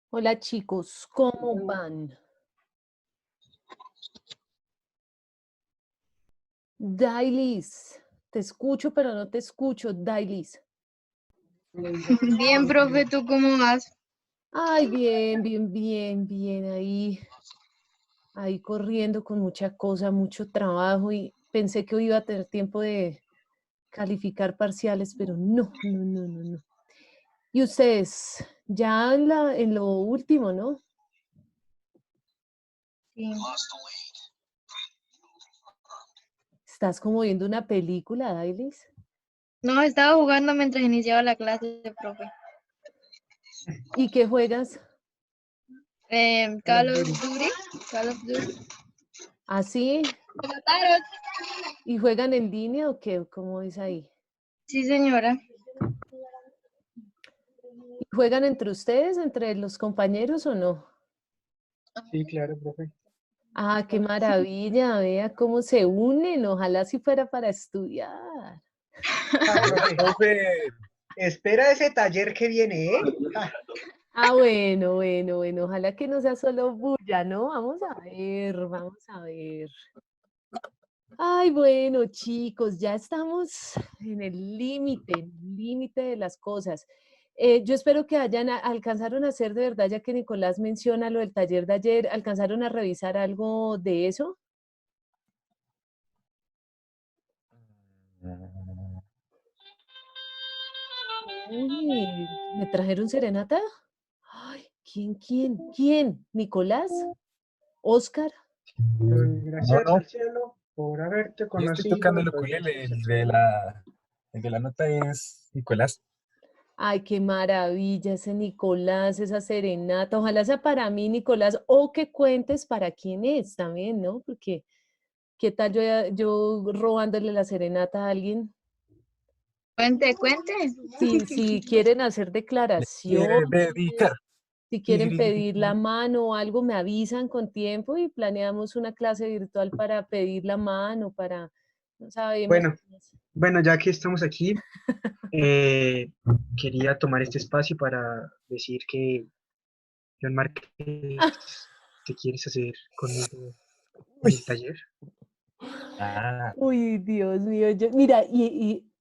Hola chicos, ¿cómo van? Dailis, te escucho, pero no te escucho, Dailis. Bien, profe, ¿tú cómo vas? Ay, bien, ahí corriendo con mucha cosa, mucho trabajo y pensé que hoy iba a tener tiempo de calificar parciales, pero no. Y ustedes, ya en lo último, ¿no? Sí. ¿Estás como viendo una película, Dailis? No, estaba jugando mientras iniciaba la clase, profe. ¿Y qué juegas? Call of Duty. Call of Duty. ¿Así? ¿Me mataron? ¿Y juegan en línea o qué? ¿Cómo es ahí? Sí, señora. ¿Y juegan entre ustedes, entre los compañeros o no? Sí, claro, profe. Ah, qué maravilla, vea cómo se unen, ojalá si fuera para estudiar. Profe, espera ese taller que viene, ¿eh? Ah, bueno, ojalá que no sea solo bulla, ¿no? Vamos a ver. Ay, bueno, chicos, ya estamos en el límite de las cosas. Yo espero que alcanzaron a hacer de verdad, ya que Nicolás menciona lo del taller de ayer, ¿alcanzaron a revisar algo de eso? Uy, ¿me trajeron serenata? Ay, ¿quién? ¿Nicolás? ¿Oscar? Gracias al cielo por haberte Yo estoy conocido. tocando el ukulele, el de la nota es Nicolás. Ay, qué maravilla ese Nicolás, esa serenata. Ojalá sea para mí, Nicolás, o que cuentes para quién es también, ¿no? Porque, ¿qué tal yo robándole la serenata a alguien? Cuente. Si quieren hacer Le quiere declaraciones, dedicar. si quieren pedir la mano o algo, me avisan con tiempo y planeamos una clase virtual para pedir la mano, no sabemos. Bueno, ya que estamos aquí, quería tomar este espacio para decir que, John Márquez, ¿te quieres hacer conmigo en el taller? Ah, Uy, Dios mío, mira,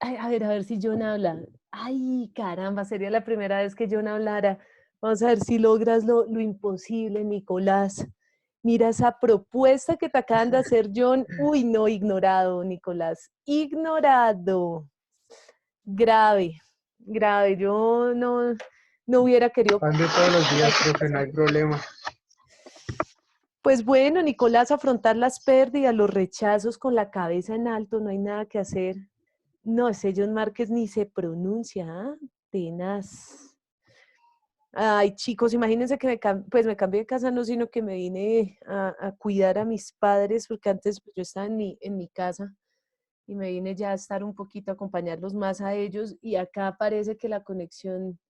ay, a ver si John habla. Ay, caramba, sería la primera vez que John hablara. Vamos a ver si logras lo imposible, Nicolás. Mira esa propuesta que te acaban de hacer, John. Uy, no, ignorado, Nicolás. Ignorado. Grave. Yo no hubiera querido. Van de todos los días, profe, no hay problema. Pues bueno, Nicolás, afrontar las pérdidas, los rechazos con la cabeza en alto, no hay nada que hacer. No, ese John Márquez ni se pronuncia, ¿ah? Tenaz. Ay, chicos, imagínense que pues me cambié de casa, no, sino que me vine a cuidar a mis padres, porque antes pues, yo estaba en mi casa y me vine ya a estar un poquito, a acompañarlos más a ellos y acá parece que la conexión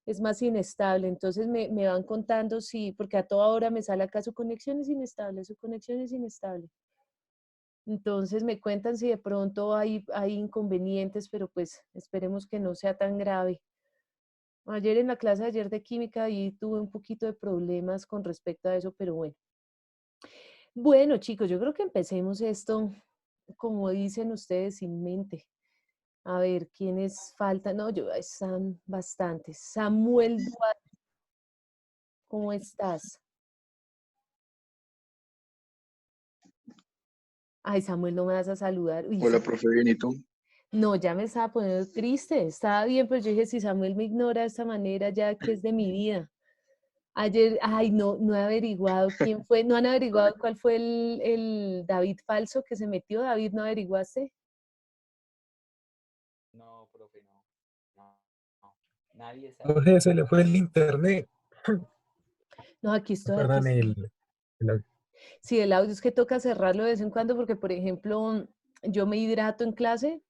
es más inestable. Entonces me van contando si, porque a toda hora me sale acá su conexión es inestable, su conexión es inestable. Entonces me cuentan si de pronto hay inconvenientes, pero pues esperemos que no sea tan grave. Ayer en la clase de ayer de química ahí tuve un poquito de problemas con respecto a eso, pero bueno. Bueno, chicos, yo creo que empecemos esto, como dicen ustedes, sin mente. A ver, ¿quiénes faltan? No, están bastantes. Samuel Duarte, ¿cómo estás? Ay, Samuel, no me vas a saludar. Uy, Hola, profe, bien, ¿y tú? no, ya me estaba poniendo triste. Estaba bien, pero yo dije, si Samuel me ignora de esta manera, ya que es de mi vida. Ayer, ay, no he averiguado quién fue, no han averiguado cuál fue el David falso que se metió. David, ¿no averiguaste? No, profe, no. Nadie sabe. profe, se le fue el internet. No, aquí estoy, aquí Perdón, estoy. el- Sí, el audio es que toca cerrarlo de vez en cuando porque, por ejemplo, yo me hidrato en clase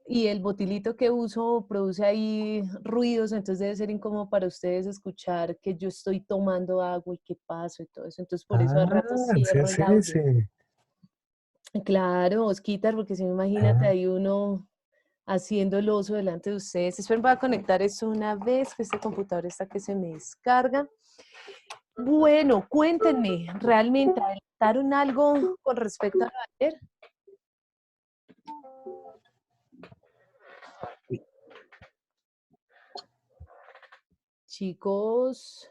y el botilito que uso produce ahí ruidos, entonces debe ser incómodo para ustedes escuchar que yo estoy tomando agua y qué paso y todo eso. Entonces, por eso a ratos ese cierro es el audio. ese. Claro, Osquitar, porque si no, imagínate Ah, ahí uno haciendo el oso delante de ustedes. Esperen, voy a conectar esto una vez, que este computador está que se me descarga. Bueno, cuéntenme, ¿realmente adelantaron algo con respecto a lo de ayer? Chicos,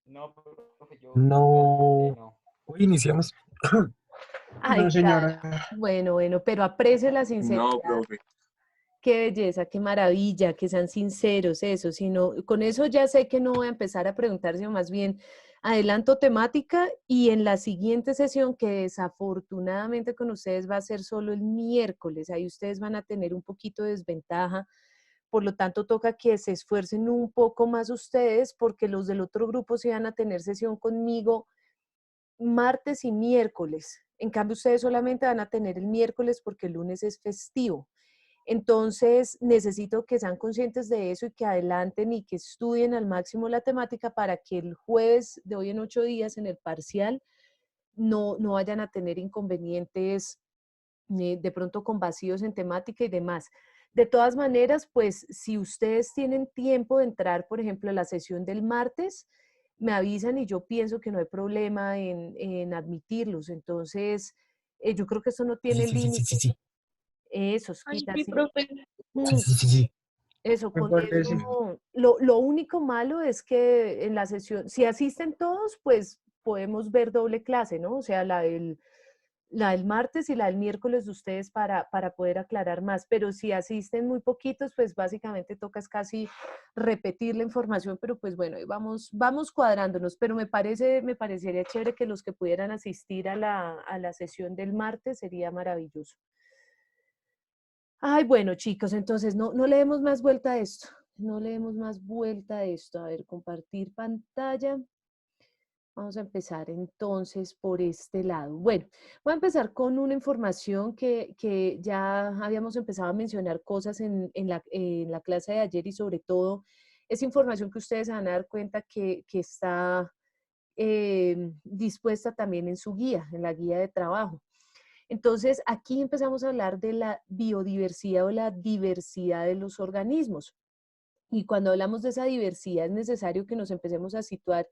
No, profe, yo No. realmente no. Hoy iniciamos. ay, No, señora. bueno, pero aprecio la sinceridad. No, profe. Qué belleza, qué maravilla, que sean sinceros, eso, sino con eso ya sé que no voy a empezar a preguntar, sino más bien adelanto temática y en la siguiente sesión, que desafortunadamente con ustedes va a ser solo el miércoles, ahí ustedes van a tener un poquito de desventaja, por lo tanto toca que se esfuercen un poco más ustedes, porque los del otro grupo sí van a tener sesión conmigo martes y miércoles. En cambio, ustedes solamente van a tener el miércoles porque el lunes es festivo. Entonces, necesito que sean conscientes de eso y que adelanten y que estudien al máximo la temática para que el jueves de hoy en 8 días en el parcial no vayan a tener inconvenientes de pronto con vacíos en temática y demás. De todas maneras, pues si ustedes tienen tiempo de entrar, por ejemplo, a la sesión del martes, me avisan y yo pienso que no hay problema en admitirlos. Entonces, yo creo que eso no Sí, tiene sí, sí, sí, sí, límite. sí. Eso, Ay, Quita, sí, sí. profe. Sí, Mm, sí, sí, sí. Eso, Me con parece. eso, lo único malo es que en la sesión, si asisten todos, pues podemos ver doble clase, ¿no? O sea, la del martes y la del miércoles de ustedes para poder aclarar más, pero si asisten muy poquitos, pues básicamente tocas casi repetir la información, pero pues bueno, ahí vamos cuadrándonos, pero me parecería chévere que los que pudieran asistir a la sesión del martes sería maravilloso. Ay, bueno, chicos, entonces no le demos más vuelta a esto. No le demos más vuelta a esto. A ver, compartir pantalla. Vamos a empezar entonces por este lado. Bueno, voy a empezar con una información que ya habíamos empezado a mencionar cosas en la clase de ayer y sobre todo esa información que ustedes se van a dar cuenta que está dispuesta también en su guía, en la guía de trabajo. Entonces, aquí empezamos a hablar de la biodiversidad o la diversidad de los organismos. Y cuando hablamos de esa diversidad es necesario que nos empecemos a situar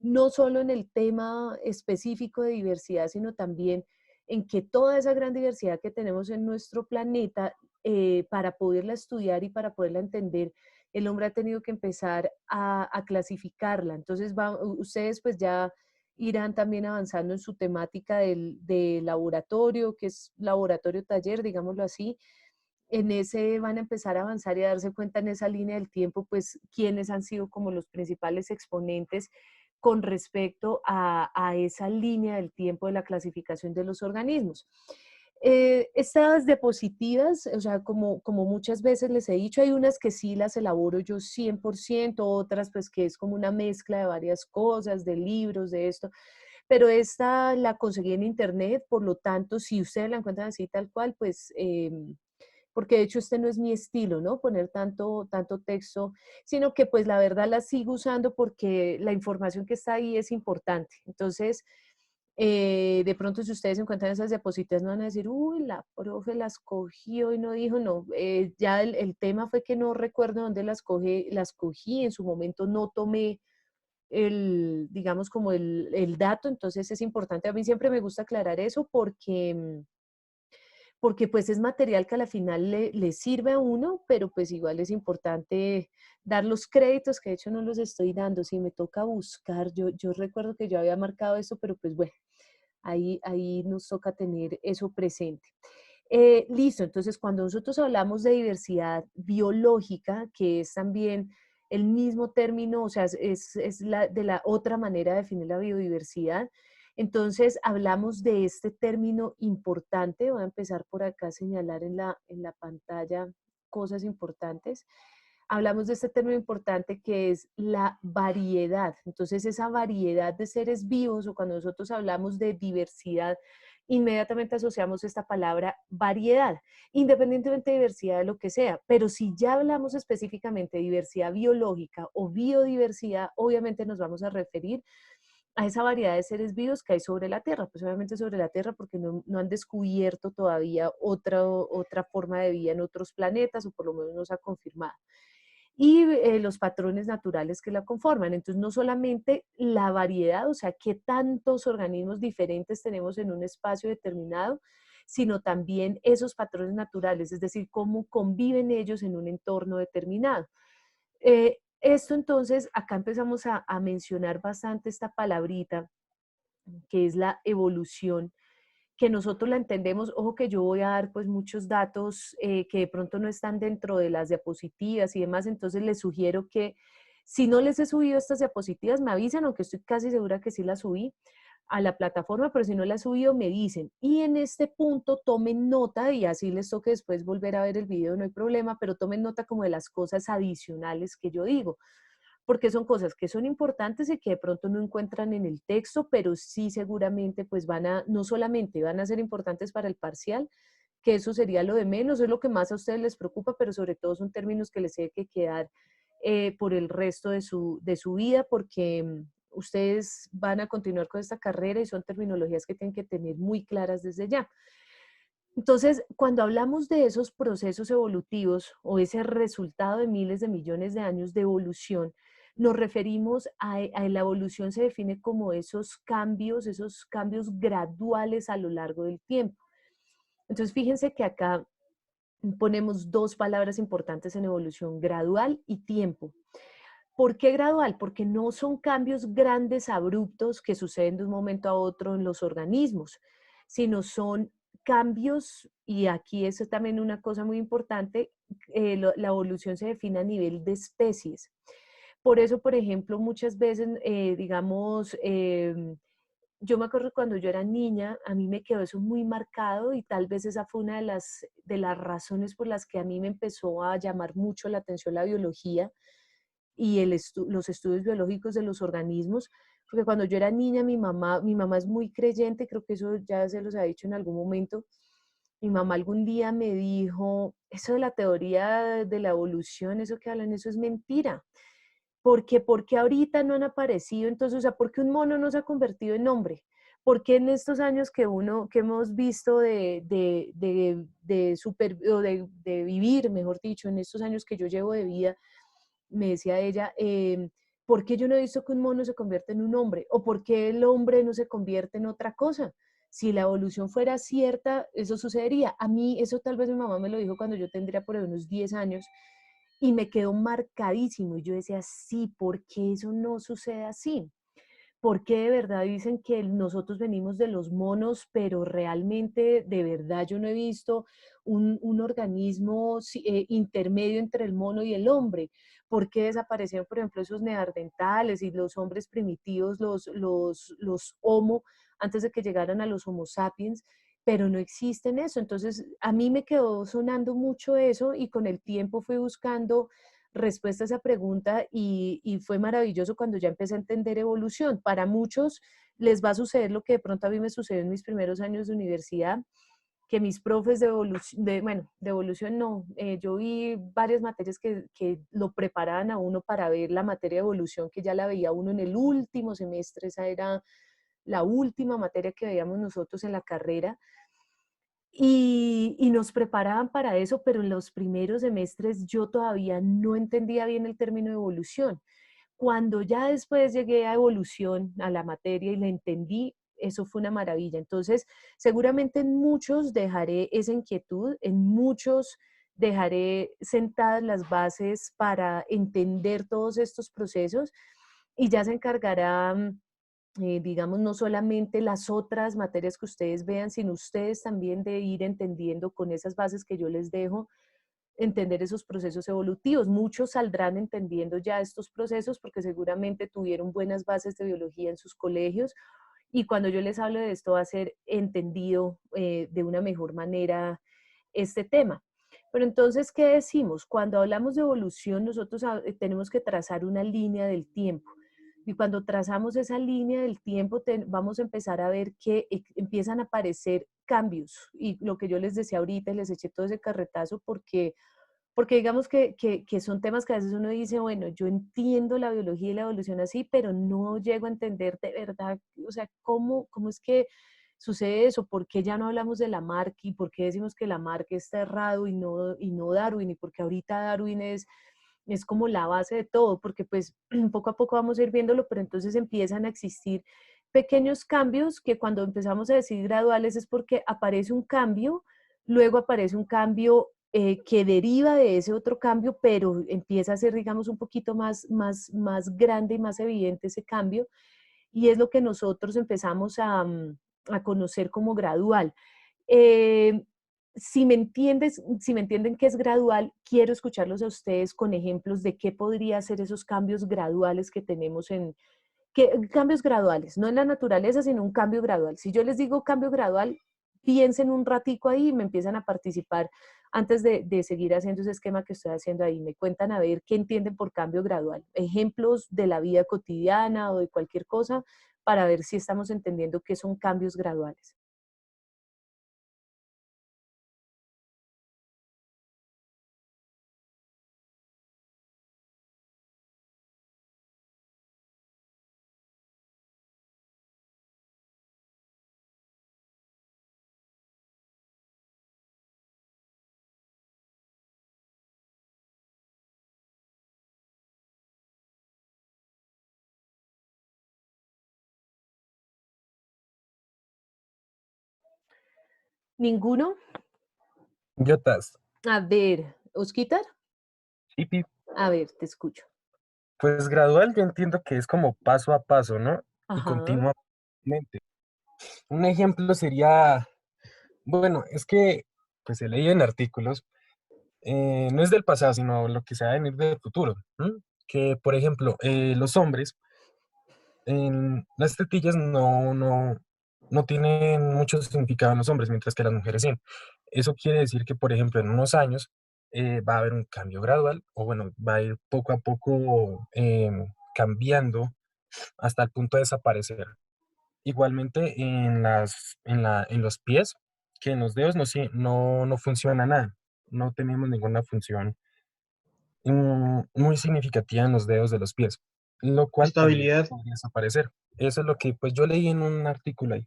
no solo en el tema específico de diversidad, sino también en que toda esa gran diversidad que tenemos en nuestro planeta, para poderla estudiar y para poderla entender, el hombre ha tenido que empezar a clasificarla. Entonces, ustedes pues ya irán también avanzando en su temática del laboratorio, que es laboratorio taller, digámoslo así. En ese van a empezar a avanzar y a darse cuenta en esa línea del tiempo, pues, quiénes han sido como los principales exponentes con respecto a esa línea del tiempo de la clasificación de los organismos. Estas diapositivas, o sea, como muchas veces les he dicho, hay unas que sí las elaboro yo 100%, otras pues que es como una mezcla de varias cosas, de libros, de esto, pero esta la conseguí en internet, por lo tanto, si ustedes la encuentran así tal cual, pues porque de hecho este no es mi estilo, ¿no? Poner tanto texto, sino que pues la verdad la sigo usando porque la información que está ahí es importante. Entonces, de pronto si ustedes encuentran esas diapositivas no van a decir, uy, la profe las cogió y no dijo, no, ya el tema fue que no recuerdo dónde las cogí, en su momento no tomé digamos como el dato, entonces es importante, a mí siempre me gusta aclarar eso porque pues es material que a la final le sirve a uno, pero pues igual es importante dar los créditos, que de hecho no los estoy dando, si me toca buscar, yo recuerdo que yo había marcado eso, pero pues bueno, ahí nos toca tener eso presente. Listo, entonces cuando nosotros hablamos de diversidad biológica, que es también el mismo término, o sea, es de la otra manera de definir la biodiversidad, entonces hablamos de este término importante, voy a empezar por acá a señalar en la pantalla cosas importantes. Hablamos de este término importante que es la variedad. Entonces esa variedad de seres vivos o cuando nosotros hablamos de diversidad, inmediatamente asociamos esta palabra variedad, independientemente de diversidad de lo que sea. Pero si ya hablamos específicamente de diversidad biológica o biodiversidad, obviamente nos vamos a referir a esa variedad de seres vivos que hay sobre la Tierra, pues obviamente sobre la Tierra porque no han descubierto todavía otra forma de vida en otros planetas, o por lo menos no se ha confirmado. Y los patrones naturales que la conforman. Entonces, no solamente la variedad, o sea, qué tantos organismos diferentes tenemos en un espacio determinado, sino también esos patrones naturales, es decir, cómo conviven ellos en un entorno determinado. Esto entonces, acá empezamos a mencionar bastante esta palabrita, que es la evolución, que nosotros la entendemos. Ojo que yo voy a dar pues muchos datos que de pronto no están dentro de las diapositivas y demás, entonces les sugiero que si no les he subido estas diapositivas me avisan, aunque estoy casi segura que sí las subí a la plataforma, pero si no las he subido me dicen. Y en este punto tomen nota, y así les toque después volver a ver el video, no hay problema, pero tomen nota como de las cosas adicionales que yo digo, porque son cosas que son importantes y que de pronto no encuentran en el texto, pero sí seguramente pues no solamente van a ser importantes para el parcial, que eso sería lo de menos, es lo que más a ustedes les preocupa, pero sobre todo son términos que les tiene que quedar por el resto de su vida, porque ustedes van a continuar con esta carrera y son terminologías que tienen que tener muy claras desde ya. Entonces, cuando hablamos de esos procesos evolutivos o ese resultado de miles de millones de años de evolución, nos referimos a la evolución, se define como esos cambios graduales a lo largo del tiempo. Entonces, fíjense que acá ponemos dos palabras importantes en evolución: gradual y tiempo. ¿Por qué gradual? Porque no son cambios grandes, abruptos, que suceden de un momento a otro en los organismos, sino son cambios, y aquí es también una cosa muy importante, la evolución se define a nivel de especies. Por eso, por ejemplo, muchas veces, digamos, yo me acuerdo cuando yo era niña, a mí me quedó eso muy marcado, y tal vez esa fue una de las razones por las que a mí me empezó a llamar mucho la atención la biología y los estudios biológicos de los organismos, porque cuando yo era niña, mi mamá es muy creyente, creo que eso ya se los ha dicho en algún momento. Mi mamá algún día me dijo, eso de la teoría de la evolución, eso que hablan, eso es mentira. ¿Por qué ahorita no han aparecido? Entonces, o sea, ¿por qué un mono no se ha convertido en hombre? ¿Por qué en estos años que hemos visto de vivir, mejor dicho, en estos años que yo llevo de vida, me decía ella, ¿por qué yo no he visto que un mono se convierte en un hombre? ¿O por qué el hombre no se convierte en otra cosa? Si la evolución fuera cierta, eso sucedería. A mí, eso tal vez mi mamá me lo dijo cuando yo tendría por ahí unos 10 años, y me quedó marcadísimo. Y yo decía, sí, ¿por qué eso no sucede así? ¿Por qué de verdad dicen que nosotros venimos de los monos, pero realmente de verdad yo no he visto un organismo intermedio entre el mono y el hombre? ¿Por qué desaparecieron, por ejemplo, esos neandertales y los hombres primitivos, los homo, antes de que llegaran a los homo sapiens? Pero no existen eso. Entonces, a mí me quedó sonando mucho eso, y con el tiempo fui buscando respuesta a esa pregunta, y fue maravilloso cuando ya empecé a entender evolución. Para muchos les va a suceder lo que de pronto a mí me sucedió en mis primeros años de universidad, que mis profes de evolución, de evolución no, yo vi varias materias que lo preparaban a uno para ver la materia de evolución, que ya la veía uno en el último semestre. Esa era la última materia que veíamos nosotros en la carrera, y nos preparaban para eso, pero en los primeros semestres yo todavía no entendía bien el término evolución. Cuando ya después llegué a evolución, a la materia, y la entendí, eso fue una maravilla. Entonces, seguramente en muchos dejaré esa inquietud, en muchos dejaré sentadas las bases para entender todos estos procesos, y ya se encargarán, digamos, no solamente las otras materias que ustedes vean, sino ustedes también de ir entendiendo con esas bases que yo les dejo, entender esos procesos evolutivos. Muchos saldrán entendiendo ya estos procesos porque seguramente tuvieron buenas bases de biología en sus colegios, y cuando yo les hablo de esto va a ser entendido de una mejor manera este tema. Pero entonces, ¿qué decimos? Cuando hablamos de evolución, nosotros tenemos que trazar una línea del tiempo. Y cuando trazamos esa línea del tiempo, vamos a empezar a ver que empiezan a aparecer cambios. Y lo que yo les decía ahorita, les eché todo ese carretazo porque porque digamos que son temas que a veces uno dice, bueno, yo entiendo la biología y la evolución así, pero no llego a entender de verdad, o sea, cómo es que sucede eso, por qué ya no hablamos de Lamarck y por qué decimos que Lamarck está errado y no Darwin, y por qué ahorita Darwin es como la base de todo, porque pues poco a poco vamos a ir viéndolo, pero entonces empiezan a existir pequeños cambios que cuando empezamos a decir graduales es porque aparece un cambio, luego aparece un cambio que deriva de ese otro cambio, pero empieza a ser, digamos, un poquito más grande y más evidente ese cambio, y es lo que nosotros empezamos a conocer como gradual. Eh, si me entienden que es gradual, quiero escucharlos a ustedes con ejemplos de qué podría ser esos cambios graduales que tenemos cambios graduales, no en la naturaleza, sino un cambio gradual. Si yo les digo cambio gradual, piensen un ratico ahí y me empiezan a participar antes de seguir haciendo ese esquema que estoy haciendo ahí. Me cuentan a ver qué entienden por cambio gradual. Ejemplos de la vida cotidiana o de cualquier cosa para ver si estamos entendiendo qué son cambios graduales. ¿Ninguno? Yotas. A ver, Osquitar, Y a ver, te escucho. pues gradual yo entiendo que es como paso a paso, ¿no? Y Ajá, continuamente. Un ejemplo sería, bueno, es que pues he leído en artículos, no es del pasado, sino lo que se va a venir del futuro, ¿m? Que, por ejemplo, los hombres, en las tetillas no tienen mucho significado en los hombres, mientras que las mujeres sí. Eso quiere decir que, por ejemplo, en unos años va a haber un cambio gradual, o bueno, va a ir poco a poco cambiando hasta el punto de desaparecer. Igualmente en los pies, que en los dedos no funciona nada, no tenemos ninguna función muy significativa en los dedos de los pies, lo cual también Estabilidad. podría desaparecer. Eso es lo que pues yo leí en un artículo ahí.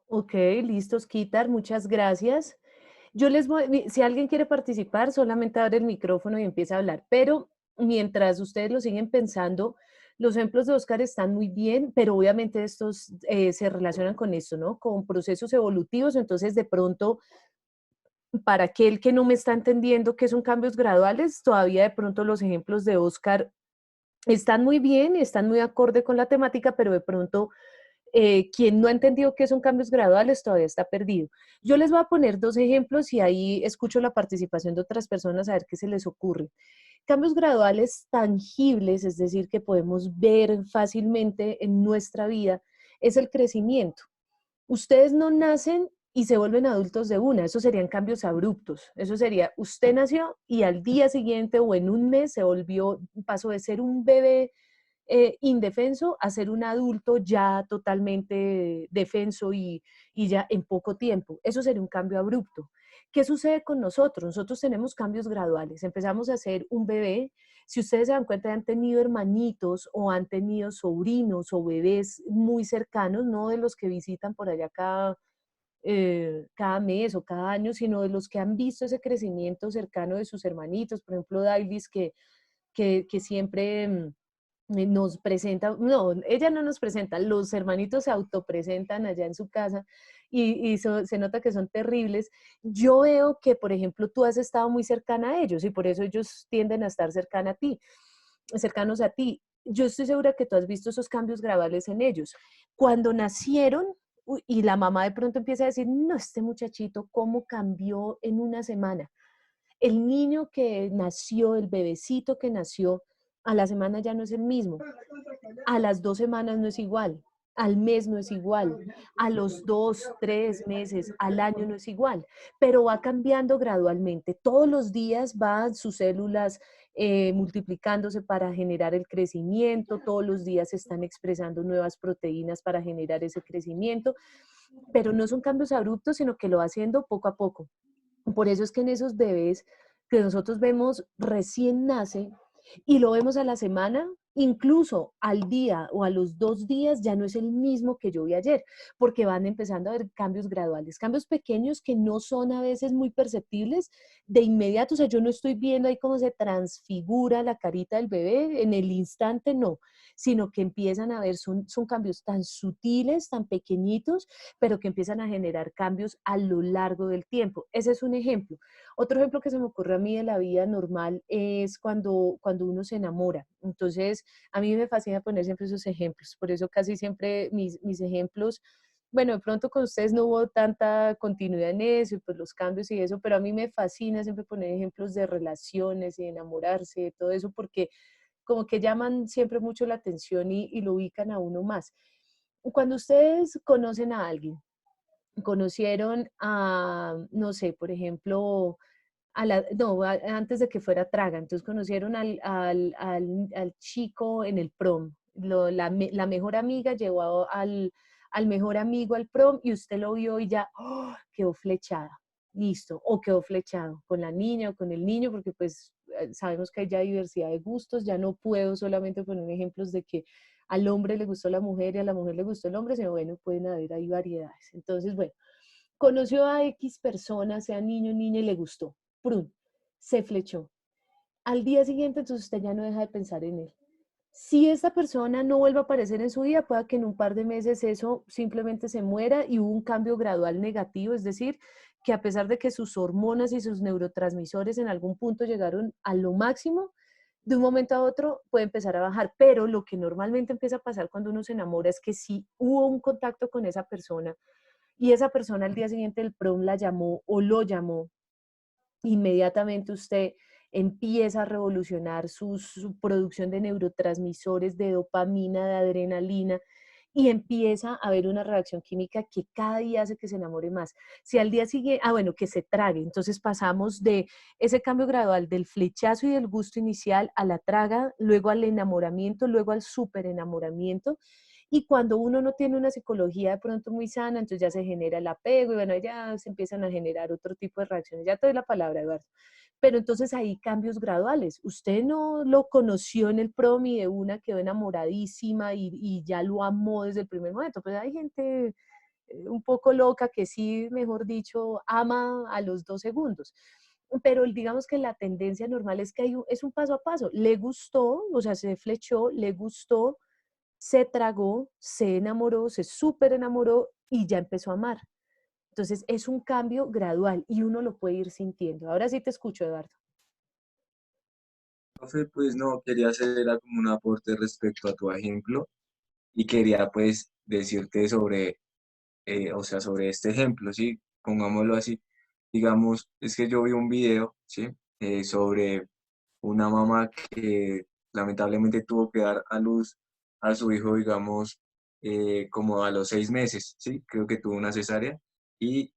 ok, listo, Osquitar, muchas gracias. Yo les voy, si alguien quiere participar, solamente abre el micrófono y empieza a hablar, pero mientras ustedes lo siguen pensando, los ejemplos de Oscar están muy bien, pero obviamente estos se relacionan con esto, ¿no? Con procesos evolutivos, entonces de pronto, para aquel que no me está entendiendo qué son cambios graduales, todavía de pronto los ejemplos de Oscar están muy bien, están muy acorde con la temática, pero de pronto quien no ha entendido qué son cambios graduales todavía está perdido. Yo les voy a poner dos ejemplos y ahí escucho la participación de otras personas a ver qué se les ocurre. Cambios graduales tangibles, es decir, que podemos ver fácilmente en nuestra vida, es el crecimiento. Ustedes no nacen y se vuelven adultos de una, esos serían cambios abruptos. Eso sería, usted nació y al día siguiente o en un mes pasó de ser un bebé indefenso a ser un adulto ya totalmente defenso y ya en poco tiempo. Eso sería un cambio abrupto. ¿Qué sucede con nosotros? Nosotros tenemos cambios graduales. Empezamos a ser un bebé. Si ustedes se dan cuenta, han tenido hermanitos o han tenido sobrinos o bebés muy cercanos, no de los que visitan por allá cada mes o cada año, sino de los que han visto ese crecimiento cercano de sus hermanitos. Por ejemplo, Davis, que siempre nos presenta, no, ella no nos presenta, los hermanitos se autopresentan allá en su casa se nota que son terribles. Yo veo que, por ejemplo, tú has estado muy cercana a ellos y por eso ellos tienden a estar cercanos a ti. Yo estoy segura que tú has visto esos cambios graduales en ellos. Cuando nacieron, y la mamá de pronto empieza a decir, no, este muchachito, ¿cómo cambió en una semana? El niño que nació, el bebecito que nació, a la semana ya no es el mismo, a las 2 semanas no es igual, al mes no es igual, a los 2, 3 meses, al año no es igual, pero va cambiando gradualmente. Todos los días van sus células multiplicándose para generar el crecimiento, todos los días se están expresando nuevas proteínas para generar ese crecimiento, pero no son cambios abruptos, sino que lo va haciendo poco a poco. Por eso es que en esos bebés que nosotros vemos recién nace y lo vemos a la semana, incluso al día o a los 2 días ya no es el mismo que yo vi ayer, porque van empezando a haber cambios graduales, cambios pequeños que no son a veces muy perceptibles de inmediato. O sea, yo no estoy viendo ahí cómo se transfigura la carita del bebé en el instante, no, sino que empiezan a ver, son cambios tan sutiles, tan pequeñitos, pero que empiezan a generar cambios a lo largo del tiempo. Ese es un ejemplo. Otro ejemplo que se me ocurre a mí de la vida normal es cuando uno se enamora. Entonces, a mí me fascina poner siempre esos ejemplos. Por eso casi siempre mis ejemplos, bueno, de pronto con ustedes no hubo tanta continuidad en eso, y pues los cambios y eso, pero a mí me fascina siempre poner ejemplos de relaciones y de enamorarse, de todo eso, porque como que llaman siempre mucho la atención y lo ubican a uno más. Cuando ustedes conocen a alguien, conocieron a, no sé, por ejemplo, no, antes de que fuera Traga, entonces conocieron al chico en el prom. La mejor amiga llevó al mejor amigo al prom y usted lo vio y ya ¡oh! Quedó flechada, listo, o quedó flechado con la niña o con el niño, porque pues sabemos que hay ya diversidad de gustos, ya no puedo solamente poner ejemplos de que al hombre le gustó la mujer y a la mujer le gustó el hombre, sino bueno, pueden haber ahí variedades. Entonces, bueno, conoció a X persona, sea niño o niña, y le gustó. Prun, se flechó. Al día siguiente, entonces usted ya no deja de pensar en él. Si esta persona no vuelve a aparecer en su vida, puede que en un par de meses eso simplemente se muera y hubo un cambio gradual negativo, es decir, que a pesar de que sus hormonas y sus neurotransmisores en algún punto llegaron a lo máximo, de un momento a otro puede empezar a bajar, pero lo que normalmente empieza a pasar cuando uno se enamora es que si hubo un contacto con esa persona y esa persona al día siguiente del prom la llamó o lo llamó, inmediatamente usted empieza a revolucionar su producción de neurotransmisores, de dopamina, de adrenalina, y empieza a haber una reacción química que cada día hace que se enamore más. Si al día siguiente, bueno, que se trague, entonces pasamos de ese cambio gradual del flechazo y del gusto inicial a la traga, luego al enamoramiento, luego al súper enamoramiento, y cuando uno no tiene una psicología de pronto muy sana, entonces ya se genera el apego y bueno, ya se empiezan a generar otro tipo de reacciones. Ya te doy la palabra, Eduardo. Pero entonces hay cambios graduales. Usted no lo conoció en el prom y de una quedó enamoradísima y ya lo amó desde el primer momento. Pues hay gente un poco loca que sí, mejor dicho, ama a los 2 segundos. Pero digamos que la tendencia normal es que es un paso a paso. Le gustó, o sea, se flechó, le gustó, se tragó, se enamoró, se súper enamoró y ya empezó a amar. Entonces es un cambio gradual y uno lo puede ir sintiendo. Ahora sí te escucho, Eduardo. Profe, pues no, quería hacer era como un aporte respecto a tu ejemplo y quería pues decirte sobre, o sea, sobre este ejemplo, ¿sí? Pongámoslo así. Digamos, es que yo vi un video, ¿sí? Sobre una mamá que lamentablemente tuvo que dar a luz a su hijo, digamos, como a los 6 meses, ¿sí? Creo que tuvo una cesárea y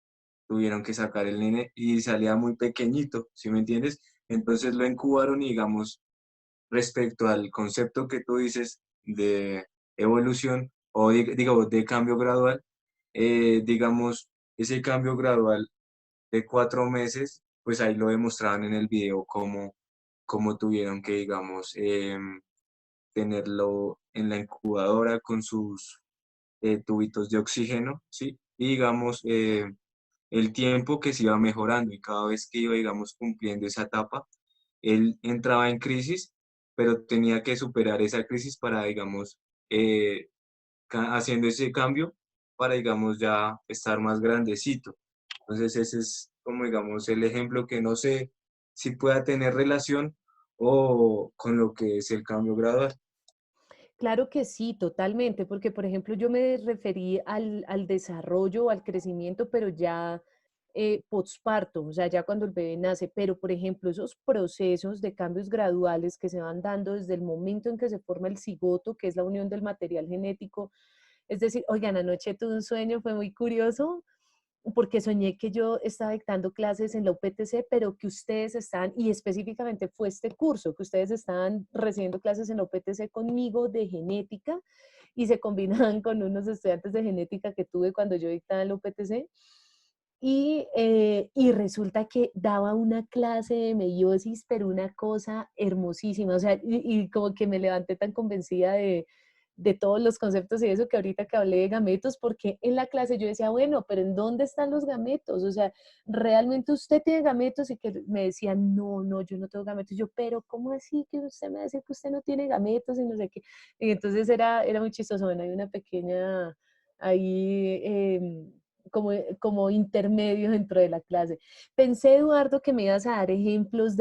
tuvieron que sacar el nene y salía muy pequeñito, ¿sí me entiendes? Entonces lo incubaron y, digamos, respecto al concepto que tú dices de evolución o digo, de cambio gradual, digamos, ese cambio gradual de 4 meses, pues ahí lo demostraban en el video cómo tuvieron que, digamos, tenerlo en la incubadora con sus tubitos de oxígeno, ¿sí? Y digamos, el tiempo que se iba mejorando y cada vez que iba, digamos, cumpliendo esa etapa, él entraba en crisis, pero tenía que superar esa crisis para, digamos, haciendo ese cambio para, digamos, ya estar más grandecito. Entonces ese es como, digamos, el ejemplo que no sé si pueda tener relación o con lo que es el cambio gradual. Claro que sí, totalmente, porque por ejemplo yo me referí al desarrollo, al crecimiento, pero ya posparto, o sea, ya cuando el bebé nace, pero por ejemplo esos procesos de cambios graduales que se van dando desde el momento en que se forma el cigoto, que es la unión del material genético, es decir, oigan, anoche tuve un sueño, fue muy curioso, porque soñé que yo estaba dictando clases en la UPTC, pero que ustedes están, y específicamente fue este curso, que ustedes estaban recibiendo clases en la UPTC conmigo de genética y se combinaban con unos estudiantes de genética que tuve cuando yo dictaba en la UPTC. Y resulta que daba una clase de meiosis, pero una cosa hermosísima, o sea, y como que me levanté tan convencida de todos los conceptos y eso que ahorita que hablé de gametos, porque en la clase yo decía, bueno, pero ¿en dónde están los gametos? O sea, ¿realmente usted tiene gametos? Y que me decían, no, no, yo no tengo gametos. Yo, pero ¿cómo así que usted me va a decir que usted no tiene gametos y no sé qué? Y entonces era muy chistoso. Bueno, hay una pequeña ahí como intermedio dentro de la clase. Pensé, Eduardo, que me ibas a dar ejemplos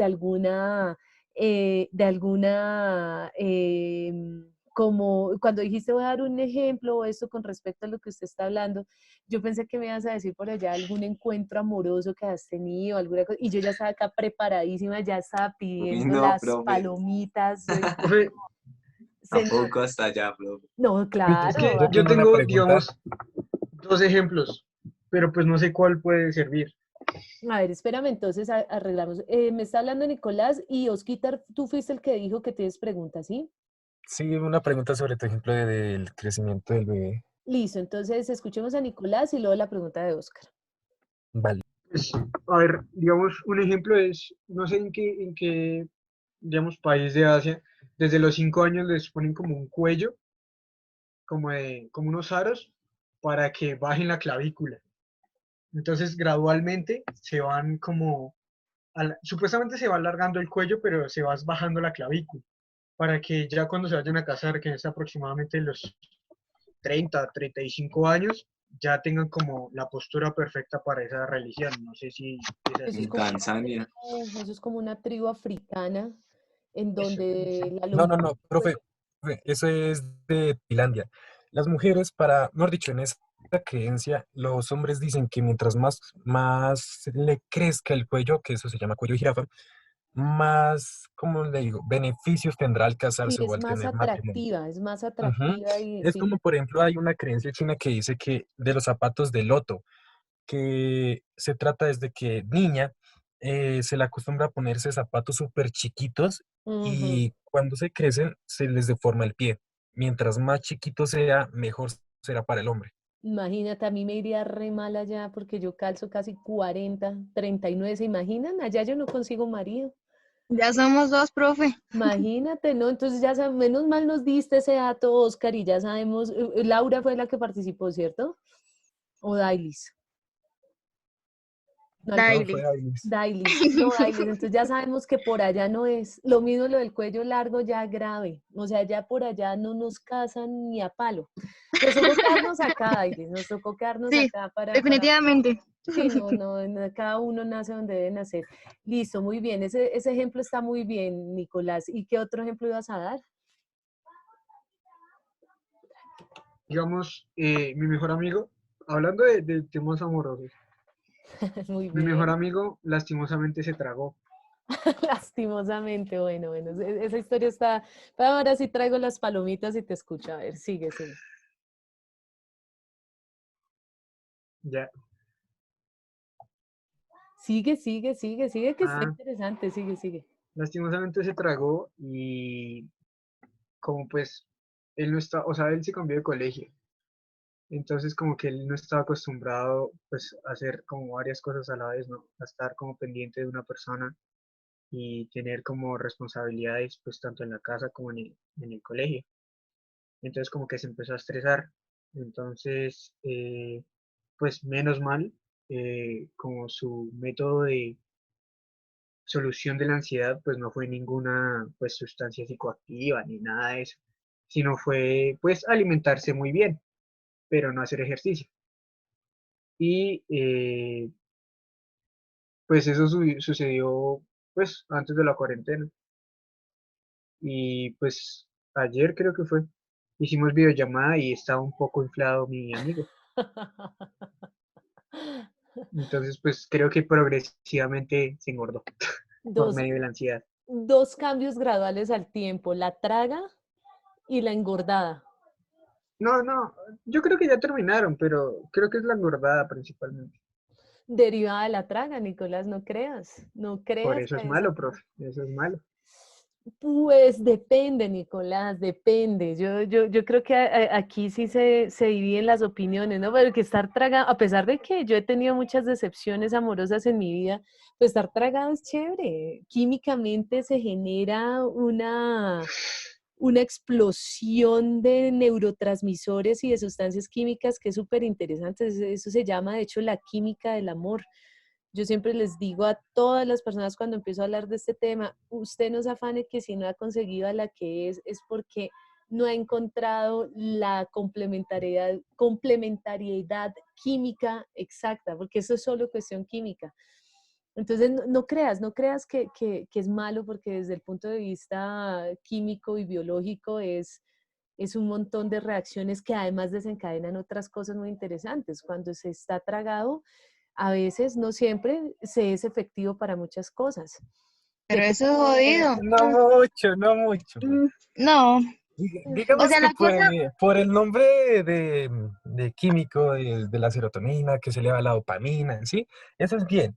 como cuando dijiste voy a dar un ejemplo o esto con respecto a lo que usted está hablando, yo pensé que me ibas a decir por allá algún encuentro amoroso que has tenido, alguna cosa, y yo ya estaba acá preparadísima, ya estaba Uy, pidiendo no, las profe. palomitas. Profe, Señor, Tampoco hasta allá, profe. no, es claro. que Yo yo tengo una tengo, pregunta. digamos, dos ejemplos, pero pues no sé cuál puede servir. A ver, espérame, entonces arreglamos. Me está hablando Nicolás y Osquitar, tú fuiste el que dijo que tienes preguntas, ¿sí? Sí, una pregunta sobre tu ejemplo del crecimiento del bebé. Listo, entonces escuchemos a Nicolás y luego la pregunta de Oscar. Vale. Pues, a ver, digamos, un ejemplo es, no sé en qué, digamos, país de Asia, desde los 5 años les ponen como un cuello, como unos aros, para que bajen la clavícula. Entonces, gradualmente se van como, supuestamente se va alargando el cuello, pero se va bajando la clavícula, para que ya cuando se vayan a casar, que es aproximadamente los 30, 35 años, ya tengan como la postura perfecta para esa religión. No sé si es Eso es así. En como Tanzania. eso es como una tribu africana en Eso, donde la No, no, longitud no, del profe, cuello. eso es de Tailandia. Las mujeres, mejor dicho, en esa creencia, los hombres dicen que mientras más le crezca el cuello, que eso se llama cuello de jirafa, más, ¿cómo le digo?, beneficios tendrá al Sí, casarse o al tener matrimonio. es más Ujú. atractiva y Es sí. como, por ejemplo, hay una creencia china que dice que de los zapatos de loto, que se trata desde que niña se le acostumbra a ponerse zapatos súper chiquitos Ujú. y cuando se crecen se les deforma el pie. Mientras más chiquito sea, mejor será para el hombre. Imagínate, a mí me iría re mal allá porque yo calzo casi 40, 39. ¿Se imaginan? Allá yo no consigo marido. Ya somos dos, profe. Imagínate, ¿no? Entonces ya menos mal nos diste ese dato, Oscar, y ya sabemos, Laura fue la que participó, ¿cierto? O Dailis. No, No, fue Daily. Ailis. Dailis, no, Dailis, entonces ya sabemos que por allá no es. Lo mismo lo del cuello largo ya grave, o sea, ya por allá no nos casan ni a palo. Nos tocó quedarnos acá, Dailis, nos tocó quedarnos Sí, acá para. definitivamente. Sí, no, no, cada uno nace donde debe nacer. Listo, muy bien, ese ejemplo está muy bien, Nicolás. ¿Y qué otro ejemplo ibas a dar? digamos, mi mejor amigo, hablando de temas amorosos, Muy mi mejor bien. amigo lastimosamente se tragó. Lastimosamente, bueno, esa historia está. Pero ahora sí traigo las palomitas y te escucho. A ver, sigue, sigue. Ya. Sigue, que está Ah, interesante, sigue. lastimosamente se tragó y como pues él no está, o sea, él se cambió de colegio. Entonces como que él no estaba acostumbrado pues a hacer como varias cosas a la vez, ¿no? A estar como pendiente de una persona y tener como responsabilidades pues tanto en la casa como en el colegio. Entonces como que se empezó a estresar. Entonces, pues menos mal, como su método de solución de la ansiedad pues no fue ninguna pues sustancia psicoactiva ni nada de eso, sino fue pues alimentarse muy bien, pero no hacer ejercicio. Y pues eso sucedió pues antes de la cuarentena. Y pues ayer creo que fue, hicimos videollamada y estaba un poco inflado mi amigo. Entonces pues creo que progresivamente se engordó por Dos, medio de la ansiedad. dos cambios graduales al tiempo, la traga y la engordada. No, no, yo creo que ya terminaron, pero creo que es la engordada principalmente. Derivada de la traga, Nicolás, no creas Por que eso es debe ser malo, por. profe, eso es malo. Pues depende, Nicolás, depende. Yo creo que aquí sí se dividen las opiniones, ¿no? Pero que estar tragado, a pesar de que yo he tenido muchas decepciones amorosas en mi vida, pues estar tragado es chévere. Químicamente se genera una explosión de neurotransmisores y de sustancias químicas que es súper interesante. Eso se llama, de hecho, la química del amor. Yo siempre les digo a todas las personas cuando empiezo a hablar de este tema, usted no se afane que si no ha conseguido a la que es porque no ha encontrado la complementariedad química exacta, porque eso es solo cuestión química. Entonces, no creas que es malo porque desde el punto de vista químico y biológico es un montón de reacciones que además desencadenan otras cosas muy interesantes. Cuando se está tragado, a veces, no siempre, se es efectivo para muchas cosas. Pero eso es jodido. No mucho, no mucho. No, o Digamos sea, que la cosa, por el nombre de químico, de la serotonina, que se eleva la dopamina, ¿sí? Eso es bien.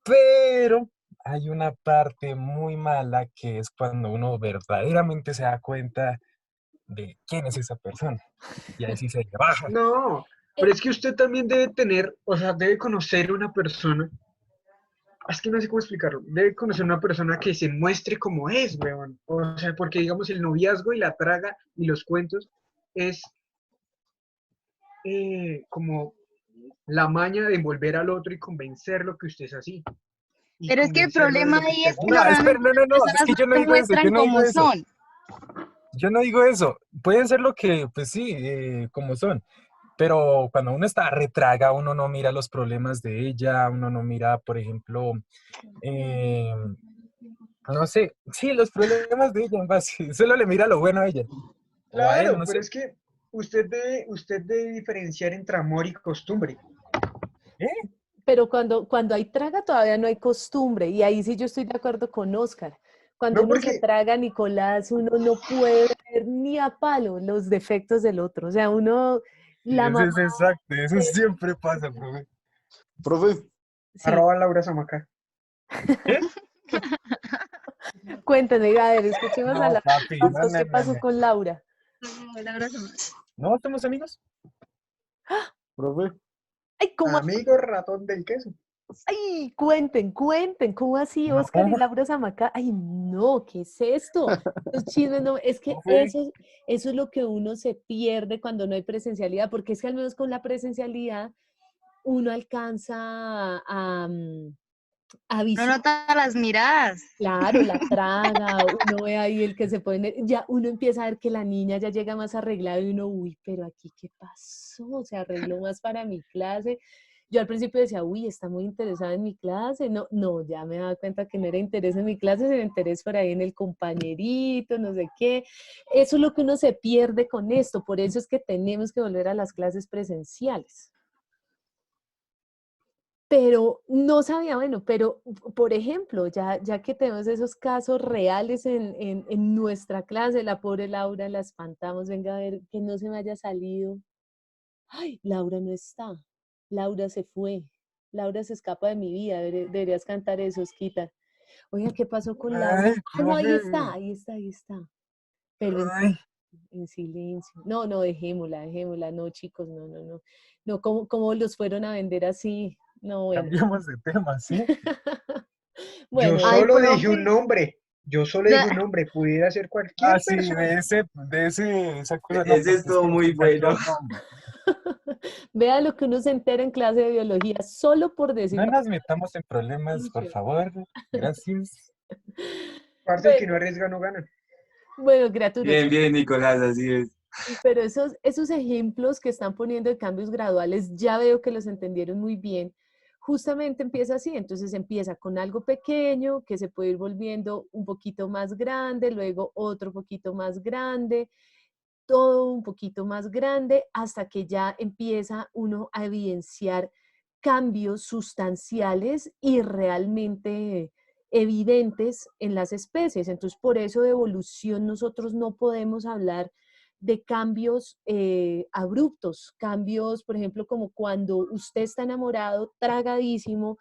Pero hay una parte muy mala que es cuando uno verdaderamente se da cuenta de quién es esa persona. Y ahí sí se le baja. No, pero es que usted también debe tener, o sea, debe conocer una persona. Es que no sé cómo explicarlo. Debe conocer una persona que se muestre como es, weón. O sea, porque digamos el noviazgo y la traga y los cuentos es como la maña de envolver al otro y convencerlo que usted es así. Y pero es que el convencerlo de problema lo que ahí usted es que No, gusta. espera, normalmente no, no, las no, es personas que yo no no se digo eso, yo muestran no digo como eso. son. Yo no digo eso. Pueden ser lo que, pues sí, como son. Pero cuando uno está retraga, uno no mira los problemas de ella, uno no mira, por ejemplo, eh, no sé, sí, los problemas de ella en base, solo le mira lo bueno a ella, o a él, Claro, no pero sé. es que usted debe diferenciar entre amor y costumbre. ¿Eh? Pero cuando hay traga todavía no hay costumbre, y ahí sí yo estoy de acuerdo con Oscar. Cuando No uno se porque, traga, Nicolás, uno no puede ver ni a palo los defectos del otro. O sea, Sí, la eso mamá, es exacto, eso siempre pasa, profe. Profe, sí, arroba Laura Zamaca. ¿Qué? cuéntenme, a ver, escuchemos a No, Laura. papi, no, no, ¿Qué no, pasó no. con Laura? La verdad, ¿No somos amigos? profe, Ay, ¿cómo así? Amigo ratón del queso. Ay, cuenten, ¿cómo así, No, Oscar y Laura Zamaca? Ay, no, ¿qué es esto? Los chismes no, es que profe. eso es lo que uno se pierde cuando no hay presencialidad, porque es que al menos con la presencialidad uno alcanza a no nota las miradas. claro, la traga, uno ve ahí el que se pone, ya uno empieza a ver que la niña ya llega más arreglada y uno, uy, pero aquí, ¿qué pasó? Se arregló más para mi clase. Yo al principio decía, uy, está muy interesada en mi clase. No, no, ya me daba cuenta que no era interés en mi clase, sino interés por ahí en el compañerito, no sé qué. Eso es lo que uno se pierde con esto, por eso es que tenemos que volver a las clases presenciales. Pero no sabía, bueno, pero por ejemplo, ya que tenemos esos casos reales en nuestra clase, la pobre Laura la espantamos, venga a ver que no se me haya salido. Ay, Laura no está, Laura se fue, Laura se escapa de mi vida, deberías cantar eso, Osquita. Oiga, ¿qué pasó con Laura? Ay, Ah, no, profe. ahí está, pero Ay, en silencio. No, no, dejémosla, no, chicos, no, no, no. No, ¿cómo los fueron a vender así? No, bueno. cambiamos de tema, ¿sí? Yo Bueno, Ay, solo dije un profe. nombre. Yo solo dije un nombre. Pudiera ser Ah, cualquier sí, persona. esa cosa no, Ese porque es estuvo que muy se saqueó bueno. el nombre. vea lo que uno se entera en clase de biología, solo por decir No la nos metamos en problemas, por palabra. favor. Gracias. Parte el que no Bueno, arriesga no gana. bueno, criaturas, Bien, bien, Nicolás, así es. pero esos ejemplos que están poniendo de cambios graduales, ya veo que los entendieron muy bien. Justamente empieza así, entonces empieza con algo pequeño que se puede ir volviendo un poquito más grande, luego otro poquito más grande, todo un poquito más grande, hasta que ya empieza uno a evidenciar cambios sustanciales y realmente evidentes en las especies. Entonces, por eso de evolución nosotros no podemos hablar de cambios abruptos, cambios, por ejemplo, como cuando usted está enamorado, tragadísimo,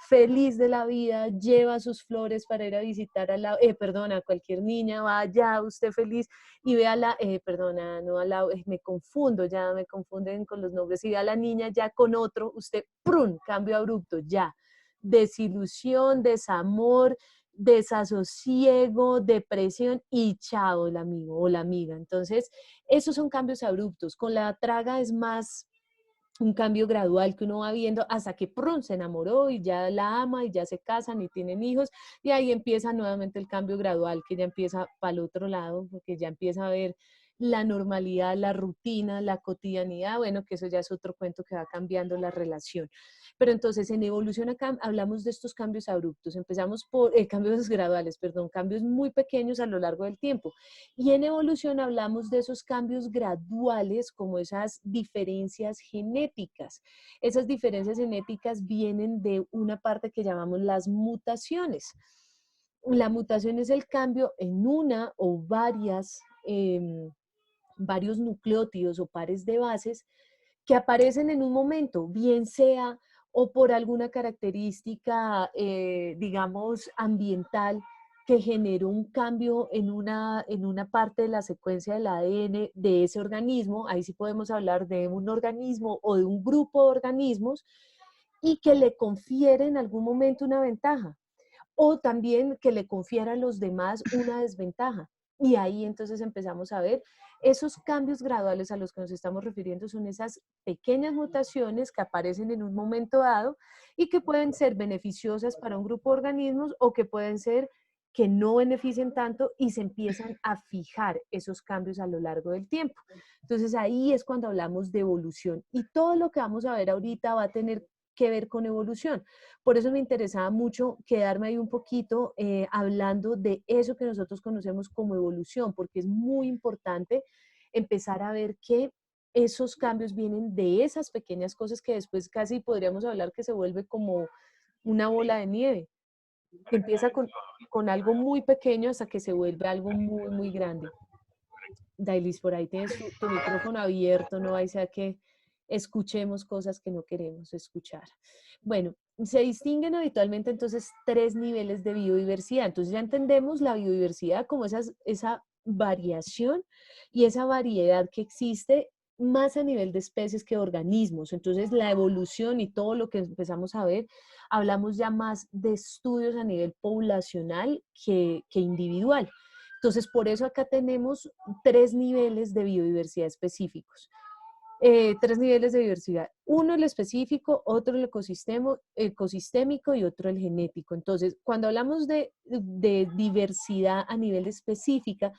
feliz de la vida, lleva sus flores para ir a visitar a la, perdona, cualquier niña, vaya usted feliz y ve a la, perdona, no a la, me confundo, ya me confunden con los nombres, y ve a la niña ya con otro, usted, ¡prum!, cambio abrupto, ya, desilusión, desamor, desasosiego, depresión y chao el amigo o la amiga. Entonces, esos son cambios abruptos. Con la traga es más un cambio gradual que uno va viendo hasta que ¡prum!, se enamoró y ya la ama y ya se casan y tienen hijos, y ahí empieza nuevamente el cambio gradual, que ya empieza para el otro lado, porque ya empieza a ver la normalidad, la rutina, la cotidianidad, bueno, que eso ya es otro cuento que va cambiando la relación. Pero entonces en evolución acá hablamos de estos cambios abruptos, empezamos por cambios graduales, perdón, cambios muy pequeños a lo largo del tiempo. Y en evolución hablamos de esos cambios graduales como esas diferencias genéticas. Esas diferencias genéticas vienen de una parte que llamamos las mutaciones. La mutación es el cambio en una o varios nucleótidos o pares de bases que aparecen en un momento, bien sea o por alguna característica, digamos, ambiental, que generó un cambio en una parte de la secuencia del ADN de ese organismo, ahí sí podemos hablar de un organismo o de un grupo de organismos, y que le confiere en algún momento una ventaja, o también que le confiera a los demás una desventaja. Y ahí entonces empezamos a ver esos cambios graduales a los que nos estamos refiriendo, son esas pequeñas mutaciones que aparecen en un momento dado y que pueden ser beneficiosas para un grupo de organismos o que pueden ser que no beneficien tanto y se empiezan a fijar esos cambios a lo largo del tiempo. Entonces ahí es cuando hablamos de evolución y todo lo que vamos a ver ahorita va a tener que ver con evolución. Por eso me interesaba mucho quedarme ahí un poquito hablando de eso que nosotros conocemos como evolución, porque es muy importante empezar a ver que esos cambios vienen de esas pequeñas cosas que después casi podríamos hablar que se vuelve como una bola de nieve, que empieza con algo muy pequeño hasta que se vuelve algo muy, muy grande. Dailis, por ahí tienes tu micrófono abierto, no hay sea que escuchemos cosas que no queremos escuchar. Bueno, se distinguen habitualmente entonces tres niveles de biodiversidad. Entonces ya entendemos la biodiversidad como esa variación y esa variedad que existe más a nivel de especies que de organismos. Entonces la evolución y todo lo que empezamos a ver, hablamos ya más de estudios a nivel poblacional que individual. Entonces, por eso acá tenemos tres niveles de biodiversidad específicos. Tres niveles de diversidad. Uno el específico, otro el ecosistémico y otro el genético. Entonces, cuando hablamos de diversidad a nivel específica,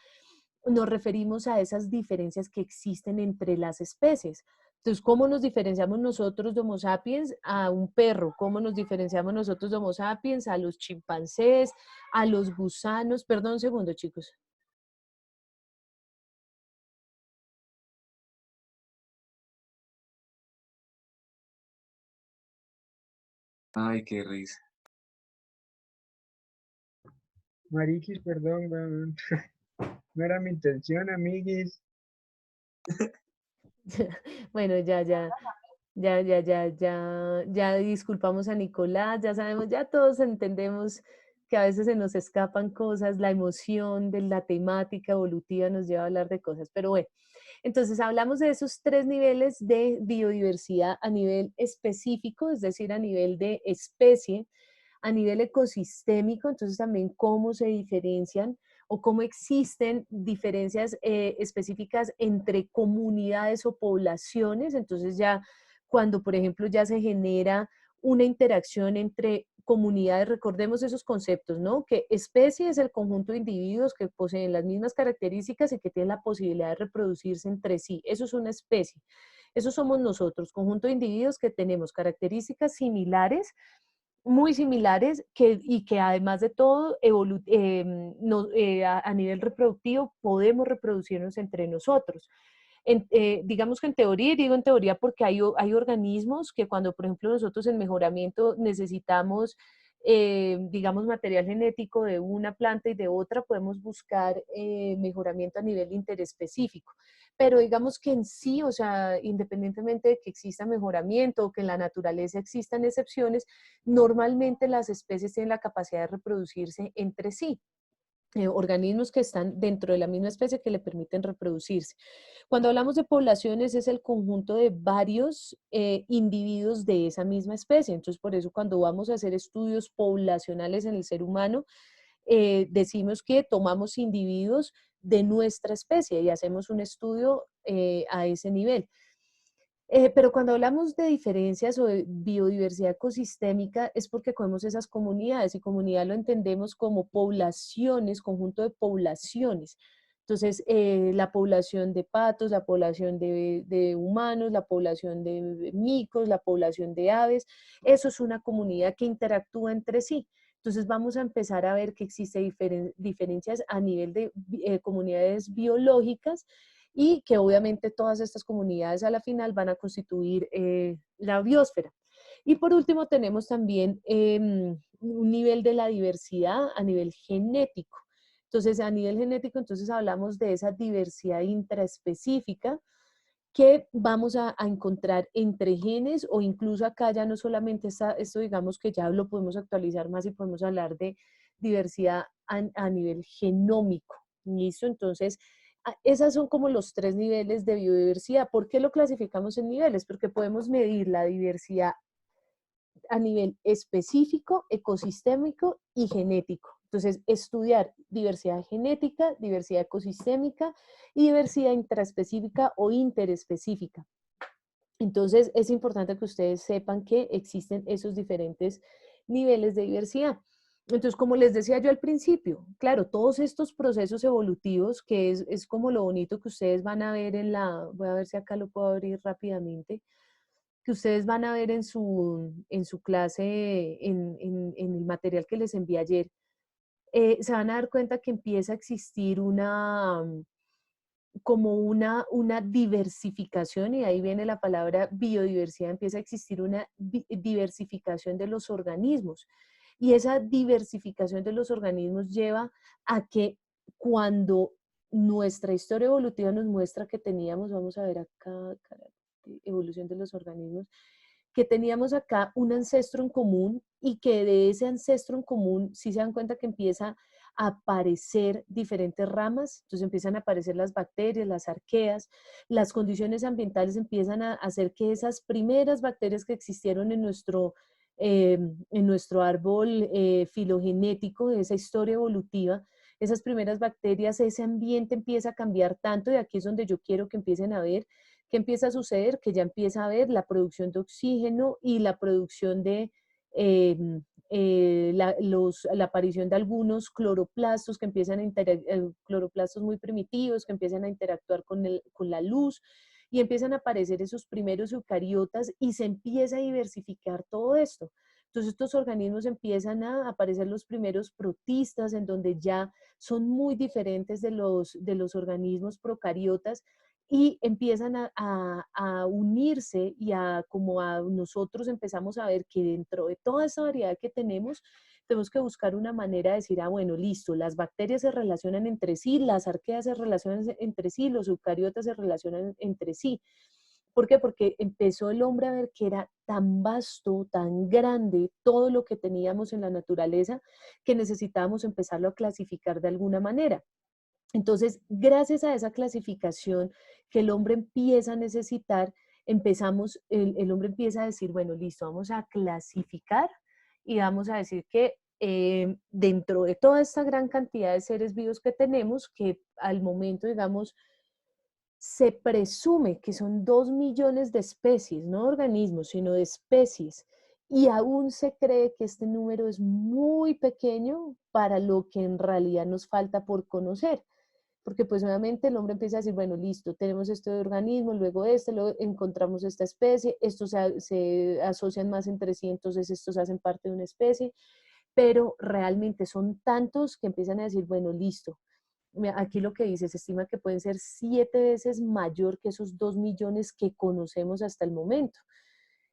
nos referimos a esas diferencias que existen entre las especies. Entonces, ¿cómo nos diferenciamos nosotros de Homo sapiens a un perro? ¿Cómo nos diferenciamos nosotros de Homo sapiens a los chimpancés, a los gusanos? Perdón un segundo, chicos. Ay, qué risa. Mariquis, perdón, weón. No era mi intención, amiguis. Bueno, ya disculpamos a Nicolás, ya sabemos, ya todos entendemos que a veces se nos escapan cosas, la emoción de la temática evolutiva nos lleva a hablar de cosas, pero bueno, entonces hablamos de esos tres niveles de biodiversidad a nivel específico, es decir, a nivel de especie, a nivel ecosistémico, entonces también cómo se diferencian o cómo existen diferencias específicas entre comunidades o poblaciones. Entonces ya cuando, por ejemplo, ya se genera una interacción entre comunidades, recordemos esos conceptos, ¿no? Que especie es el conjunto de individuos que poseen las mismas características y que tienen la posibilidad de reproducirse entre sí. Eso es una especie. Eso somos nosotros, conjunto de individuos que tenemos características similares, muy similares y que además de todo a nivel reproductivo podemos reproducirnos entre nosotros. Digamos que en teoría, y digo en teoría porque hay organismos que cuando, por ejemplo, nosotros en mejoramiento necesitamos digamos, material genético de una planta y de otra, podemos buscar mejoramiento a nivel interespecífico. Pero digamos que en sí, o sea, independientemente de que exista mejoramiento o que en la naturaleza existan excepciones, normalmente las especies tienen la capacidad de reproducirse entre sí. Organismos que están dentro de la misma especie que le permiten reproducirse. Cuando hablamos de poblaciones es el conjunto de varios individuos de esa misma especie. Entonces, por eso cuando vamos a hacer estudios poblacionales en el ser humano, decimos que tomamos individuos de nuestra especie y hacemos un estudio a ese nivel. Pero cuando hablamos de diferencias o de biodiversidad ecosistémica es porque cogemos esas comunidades y comunidad lo entendemos como poblaciones, conjunto de poblaciones. Entonces, la población de patos, la población de humanos, la población de micos, la población de aves, eso es una comunidad que interactúa entre sí. Entonces vamos a empezar a ver que existen diferencias a nivel de comunidades biológicas y que obviamente todas estas comunidades a la final van a constituir la biosfera. Y por último tenemos también un nivel de la diversidad a nivel genético. Entonces a nivel genético entonces hablamos de esa diversidad intraespecífica que vamos a encontrar entre genes o incluso acá ya no solamente está, esto digamos que ya lo podemos actualizar más y podemos hablar de diversidad a nivel genómico. ¿Listo? Entonces, esas son como los 3 niveles de biodiversidad. ¿Por qué lo clasificamos en niveles? Porque podemos medir la diversidad a nivel específico, ecosistémico y genético. Entonces, estudiar diversidad genética, diversidad ecosistémica y diversidad intraespecífica o interespecífica. Entonces, es importante que ustedes sepan que existen esos diferentes niveles de diversidad. Entonces, como les decía yo al principio, claro, todos estos procesos evolutivos, que es como lo bonito que ustedes van a ver en la, voy a ver si acá lo puedo abrir rápidamente, que ustedes van a ver en su clase, en el material que les envié ayer, se van a dar cuenta que empieza a existir como una diversificación, y ahí viene la palabra biodiversidad, empieza a existir una diversificación de los organismos. Y esa diversificación de los organismos lleva a que cuando nuestra historia evolutiva nos muestra que teníamos, vamos a ver acá, evolución de los organismos, que teníamos acá un ancestro en común y que de ese ancestro en común, si se dan cuenta que empieza a aparecer diferentes ramas, entonces empiezan a aparecer las bacterias, las arqueas, las condiciones ambientales empiezan a hacer que esas primeras bacterias que existieron en nuestro árbol filogenético, de esa historia evolutiva, esas primeras bacterias, ese ambiente empieza a cambiar tanto, y aquí es donde yo quiero que empiecen a ver qué empieza a suceder, que ya empieza a haber la producción de oxígeno y la producción de la aparición de algunos cloroplastos que empiezan a cloroplastos muy primitivos que empiezan a interactuar con la luz y empiezan a aparecer esos primeros eucariotas y se empieza a diversificar todo esto. Entonces estos organismos empiezan a aparecer los primeros protistas en donde ya son muy diferentes de los organismos procariotas y empiezan a unirse y como a nosotros empezamos a ver que dentro de toda esa variedad que tenemos que buscar una manera de decir, bueno, listo, las bacterias se relacionan entre sí, las arqueas se relacionan entre sí, los eucariotas se relacionan entre sí. ¿Por qué? Porque empezó el hombre a ver que era tan vasto, tan grande todo lo que teníamos en la naturaleza que necesitábamos empezarlo a clasificar de alguna manera. Entonces, gracias a esa clasificación que el hombre empieza a necesitar, el hombre empieza a decir, bueno, listo, vamos a clasificar y vamos a decir que dentro de toda esta gran cantidad de seres vivos que tenemos, que al momento, digamos, se presume que son 2 millones de especies, no organismos, sino de especies, y aún se cree que este número es muy pequeño para lo que en realidad nos falta por conocer. Porque pues nuevamente el hombre empieza a decir, bueno, listo, tenemos este organismo, luego luego encontramos esta especie, estos se asocian más entre sí, entonces estos hacen parte de una especie, pero realmente son tantos que empiezan a decir, bueno, listo, aquí lo que dice, se estima que pueden ser 7 veces mayor que esos 2 millones que conocemos hasta el momento.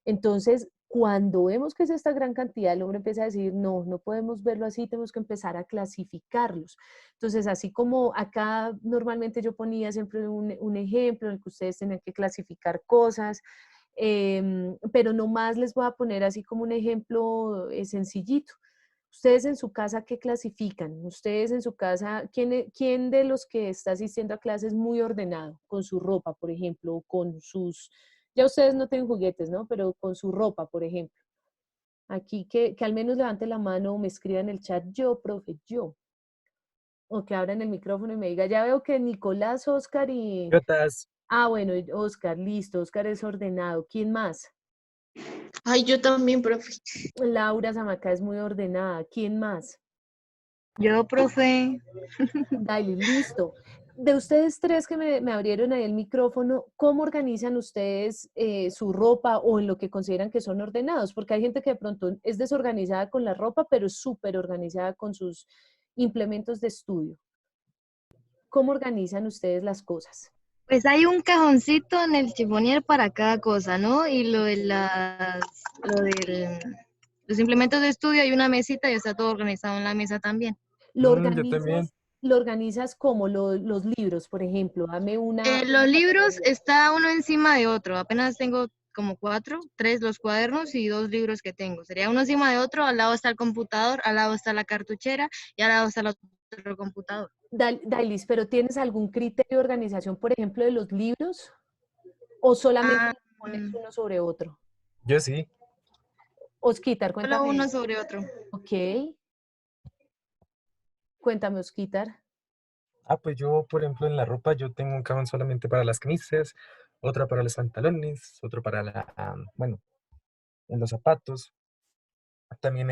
Entonces, Cuando vemos que es esta gran cantidad, el hombre empieza a decir, no, no podemos verlo así, tenemos que empezar a clasificarlos. Entonces, así como acá normalmente yo ponía siempre un ejemplo en el que ustedes tienen que clasificar cosas, pero nomás les voy a poner así como un ejemplo sencillito. Ustedes en su casa, ¿qué clasifican? Ustedes en su casa, ¿quién de los que está asistiendo a clases es muy ordenado? Con su ropa, por ejemplo, o con sus, ya ustedes no tienen juguetes, ¿no? Pero con su ropa, por ejemplo. Aquí que al menos levante la mano o me escriba en el chat, yo, profe, yo. O que abran el micrófono y me diga, ya veo que Nicolás, Oscar y... Jotas, Ah, bueno, Oscar, listo, Oscar es ordenado. ¿Quién más? Ay, yo también, profe. Laura Zamaca es muy ordenada. ¿Quién más? Yo, profe. Dale, listo. De ustedes tres que me abrieron ahí el micrófono, ¿cómo organizan ustedes su ropa o en lo que consideran que son ordenados? Porque hay gente que de pronto es desorganizada con la ropa, pero es súper organizada con sus implementos de estudio. ¿Cómo organizan ustedes las cosas? Pues hay un cajoncito en el chifonier para cada cosa, ¿no? Y los implementos de estudio, hay una mesita y está todo organizado en la mesa también. yo también. Lo organizas como los libros, por ejemplo? Dame una Los libros categoría. está uno encima de otro. Apenas tengo como 4, 3 los cuadernos y 2 libros que tengo. Sería uno encima de otro, al lado está el computador, al lado está la cartuchera y al lado está el otro computador. Dailis, ¿pero tienes algún criterio de organización, por ejemplo, de los libros? ¿O solamente Ah, los pones uno sobre otro? Yo sí. Osquitar, solo cuéntame uno eso. sobre otro. Ok. Cuéntame, Osquitar. Pues yo, por ejemplo, en la ropa yo tengo un cajón solamente para las camisas, otra para los pantalones, otro para bueno, en los zapatos. También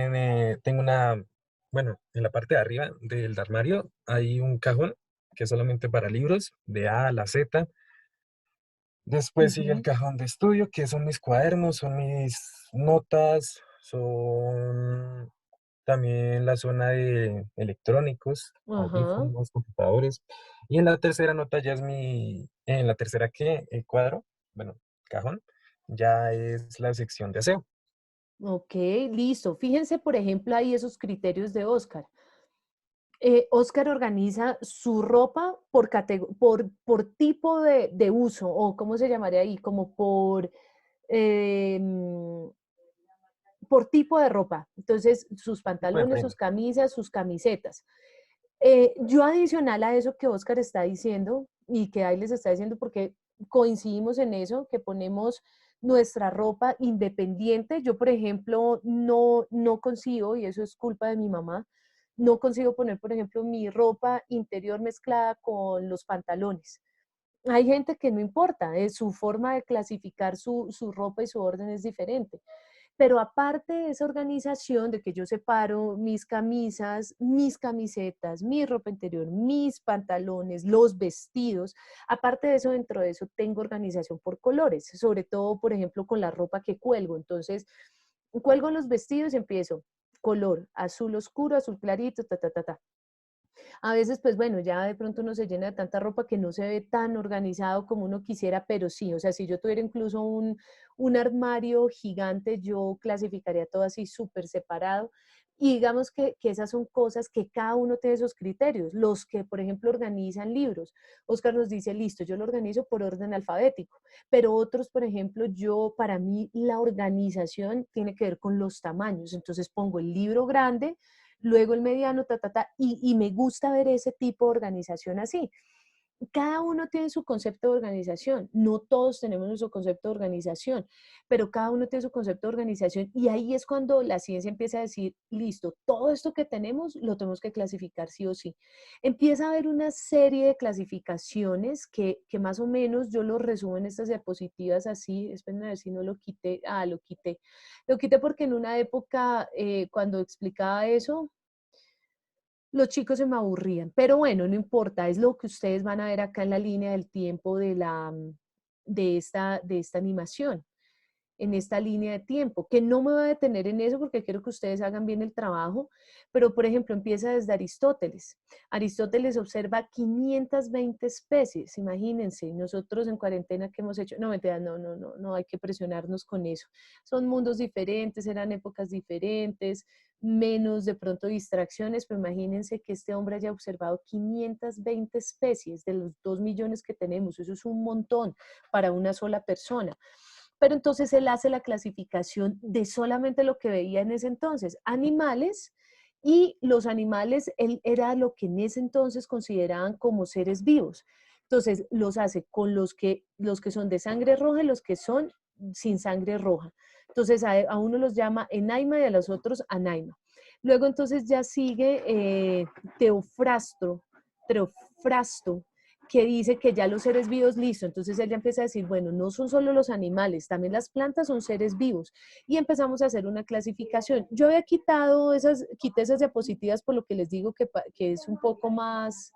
tengo bueno, en la parte de arriba del armario hay un cajón que es solamente para libros, de A a la Z. Después sigue el Ujú. cajón de estudio, que son mis cuadernos, son mis notas, son también la zona de electrónicos, Ajá. audífonos, computadores. Y en la tercera nota ya es en la tercera el cuadro, bueno, cajón, ya es la sección de aseo. Ok, listo. Fíjense, por ejemplo, ahí esos criterios de Oscar. Oscar organiza su ropa por tipo de uso, o cómo se llamaría ahí, como em, por tipo de ropa. Entonces, sus Tipo de pantalones, prenda. sus camisas, sus camisetas. Yo adicional a eso que Oscar está diciendo y que ahí les está diciendo, porque coincidimos en eso, que ponemos nuestra ropa independiente. Yo, por ejemplo, no consigo, y eso es culpa de mi mamá, no consigo poner, por ejemplo, mi ropa interior mezclada con los pantalones. Hay gente que no importa, su forma de clasificar su ropa y su orden es diferente. Pero aparte de esa organización de que yo separo mis camisas, mis camisetas, mi ropa interior, mis pantalones, los vestidos, aparte de eso, dentro de eso tengo organización por colores, sobre todo, por ejemplo, con la ropa que cuelgo. Entonces, cuelgo los vestidos y empiezo color azul oscuro, azul clarito, ta, ta, ta, ta. A veces, pues bueno, ya de pronto uno se llena de tanta ropa que no se ve tan organizado como uno quisiera, pero sí, o sea, si yo tuviera incluso un armario gigante, yo clasificaría todo así súper separado. Y digamos que esas son cosas que cada uno tiene esos criterios. Los que, por ejemplo, organizan libros. Oscar nos dice, listo, yo lo organizo por orden alfabético, pero otros, por ejemplo, para mí la organización tiene que ver con los tamaños. Entonces pongo el libro grande, luego el mediano, y me gusta ver ese tipo de organización así. Cada uno tiene su concepto de organización, no todos tenemos nuestro concepto de organización, pero cada uno tiene su concepto de organización y ahí es cuando la ciencia empieza a decir, listo, todo esto que tenemos lo tenemos que clasificar sí o sí. Empieza a haber una serie de clasificaciones que más o menos yo lo resumo en estas diapositivas así, esperen a ver si no lo quité, lo quité porque en una época cuando explicaba eso, los chicos se me aburrían, pero bueno, no importa, es lo que ustedes van a ver acá en la línea del tiempo de esta animación. en esta línea de tiempo, que no me voy a detener en eso porque quiero que ustedes hagan bien el trabajo, pero por ejemplo empieza desde Aristóteles. Aristóteles observa 520 especies, imagínense, nosotros en cuarentena que hemos hecho, no, mentira, no hay que presionarnos con eso. Son mundos diferentes, eran épocas diferentes, menos de pronto distracciones, pero imagínense que este hombre haya observado 520 especies de los 2 millones que tenemos, eso es un montón para una sola persona. Pero entonces él hace la clasificación de solamente lo que veía en ese entonces, animales, y los animales, él era lo que en ese entonces consideraban como seres vivos. Entonces los hace con los que son de sangre roja y los que son sin sangre roja. Entonces a uno los llama enaima y a los otros anaima. Luego entonces ya sigue Teofrasto, que dice que ya los seres vivos, listo, entonces él ya empieza a decir, bueno, no son solo los animales, también las plantas son seres vivos, y empezamos a hacer una clasificación. Yo había quité esas diapositivas por lo que les digo que es un poco más,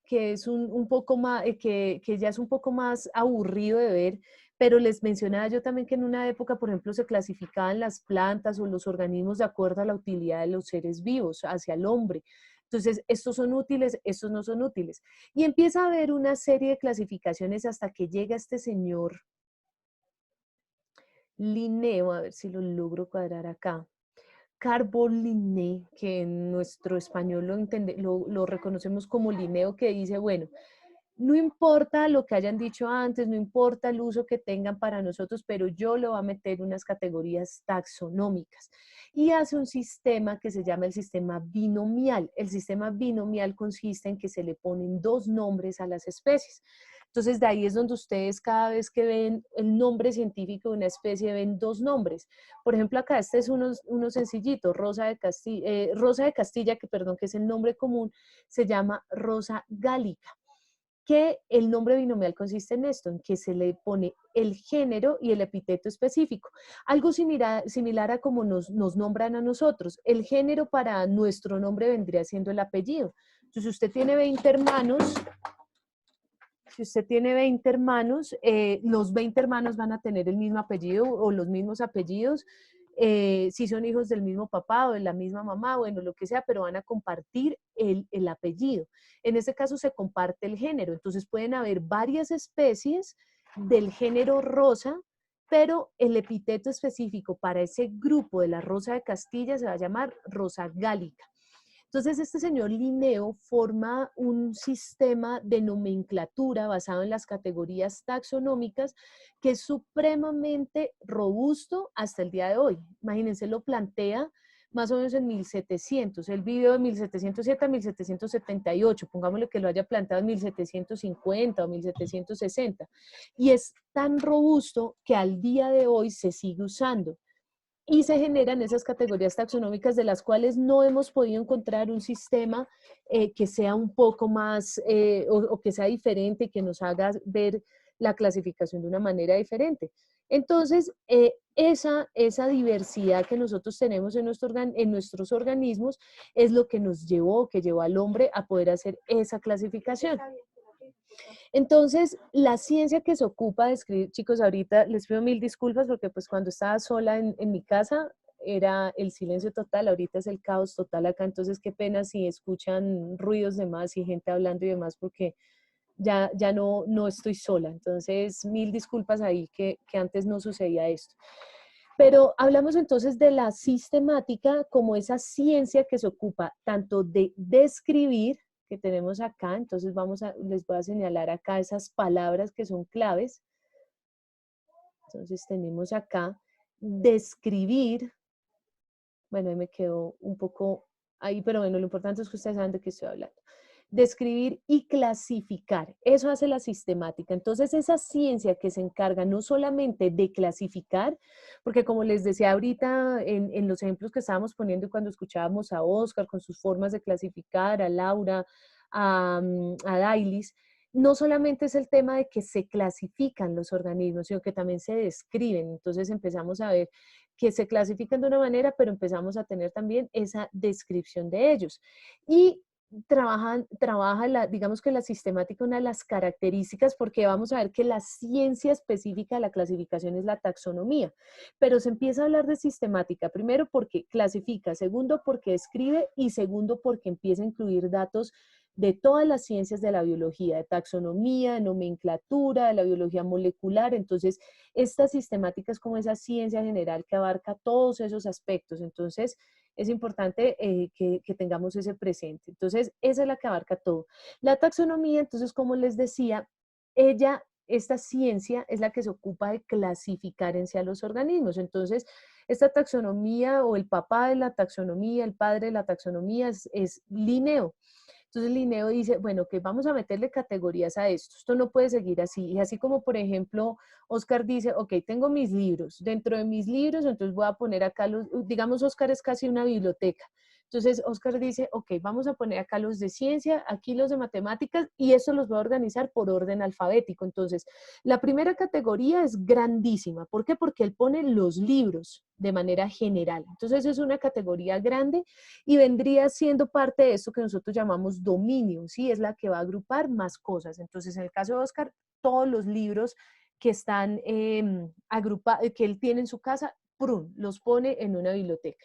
que es un poco más, que ya es un poco más aburrido de ver, pero les mencionaba yo también que en una época, por ejemplo, se clasificaban las plantas o los organismos de acuerdo a la utilidad de los seres vivos hacia el hombre. Entonces, estos son útiles, estos no son útiles. Y empieza a haber una serie de clasificaciones hasta que llega este señor Linneo, a ver si lo logro cuadrar acá. Carbon Linné, que en nuestro español lo reconocemos como Linneo, que dice, bueno, no importa lo que hayan dicho antes, no importa el uso que tengan para nosotros, pero yo le voy a meter unas categorías taxonómicas. Y hace un sistema que se llama el sistema binomial. El sistema binomial consiste en que se le ponen 2 nombres a las especies. Entonces, de ahí es donde ustedes cada vez que ven el nombre científico de una especie, ven 2 nombres. Por ejemplo, acá este es uno sencillito, Rosa de Castilla, que perdón, que es el nombre común, se llama Rosa gálica. Que el nombre binomial consiste en esto, en que se le pone el género y el epíteto específico. Algo similar a como nos nombran a nosotros. El género para nuestro nombre vendría siendo el apellido. Entonces, si usted tiene 20 hermanos, los 20 hermanos van a tener el mismo apellido o los mismos apellidos. Si son hijos del mismo papá o de la misma mamá, bueno, lo que sea, pero van a compartir el apellido. En este caso se comparte el género, entonces pueden haber varias especies del género rosa, pero el epíteto específico para ese grupo de la Rosa de Castilla se va a llamar Rosa gálica. Entonces, este señor Linneo forma un sistema de nomenclatura basado en las categorías taxonómicas que es supremamente robusto hasta el día de hoy. Imagínense, lo plantea más o menos en 1700. Él vivió de 1707 a 1778, pongámosle que lo haya planteado en 1750 o 1760. Y es tan robusto que al día de hoy se sigue usando. Y se generan esas categorías taxonómicas de las cuales no hemos podido encontrar un sistema que sea un poco más o que sea diferente, que nos haga ver la clasificación de una manera diferente. Entonces, esa diversidad que nosotros tenemos en nuestros organismos es lo que que llevó al hombre a poder hacer esa clasificación. Entonces, la ciencia que se ocupa de escribir, chicos, ahorita les pido 1000 disculpas porque pues cuando estaba sola en mi casa era el silencio total, ahorita es el caos total acá, entonces qué pena si escuchan ruidos de más y gente hablando y demás porque ya no estoy sola, entonces 1000 disculpas ahí que antes no sucedía esto. Pero hablamos entonces de la sistemática como esa ciencia que se ocupa tanto de describir, que tenemos acá, entonces les voy a señalar acá esas palabras que son claves. Entonces tenemos acá describir, bueno, ahí me quedó un poco ahí, pero bueno, lo importante es que ustedes saben de qué estoy hablando. Describir y clasificar, eso hace la sistemática. Entonces esa ciencia que se encarga no solamente de clasificar, porque como les decía ahorita en los ejemplos que estábamos poniendo cuando escuchábamos a Oscar con sus formas de clasificar, a Laura, a Dailis, no solamente es el tema de que se clasifican los organismos, sino que también se describen. Entonces empezamos a ver que se clasifican de una manera, pero empezamos a tener también esa descripción de ellos. Y trabaja digamos que la sistemática, una de las características, porque vamos a ver que la ciencia específica de la clasificación es la taxonomía, pero se empieza a hablar de sistemática, primero porque clasifica, segundo porque escribe y segundo porque empieza a incluir datos de todas las ciencias de la biología, de taxonomía, de nomenclatura, de la biología molecular. Entonces, esta sistemática es como esa ciencia general que abarca todos esos aspectos. Entonces, es importante que tengamos ese presente. Entonces, esa es la que abarca todo. La taxonomía, entonces, como les decía, esta ciencia es la que se ocupa de clasificar en sí a los organismos. Entonces, esta taxonomía o el papá de la taxonomía, el padre de la taxonomía es Linneo. Entonces Linneo dice, bueno, que vamos a meterle categorías a esto no puede seguir así. Y así como, por ejemplo, Oscar dice, ok, tengo mis libros, dentro de mis libros, entonces voy a poner acá digamos, Oscar es casi una biblioteca. Entonces Oscar dice, ok, vamos a poner acá los de ciencia, aquí los de matemáticas, y eso los voy a organizar por orden alfabético. Entonces, la primera categoría es grandísima. ¿Por qué? Porque él pone los libros de manera general. Entonces, eso es una categoría grande y vendría siendo parte de esto que nosotros llamamos dominio, ¿sí? Es la que va a agrupar más cosas. Entonces, en el caso de Oscar, todos los libros que están agrupados, que él tiene en su casa, ¡prum!, los pone en una biblioteca.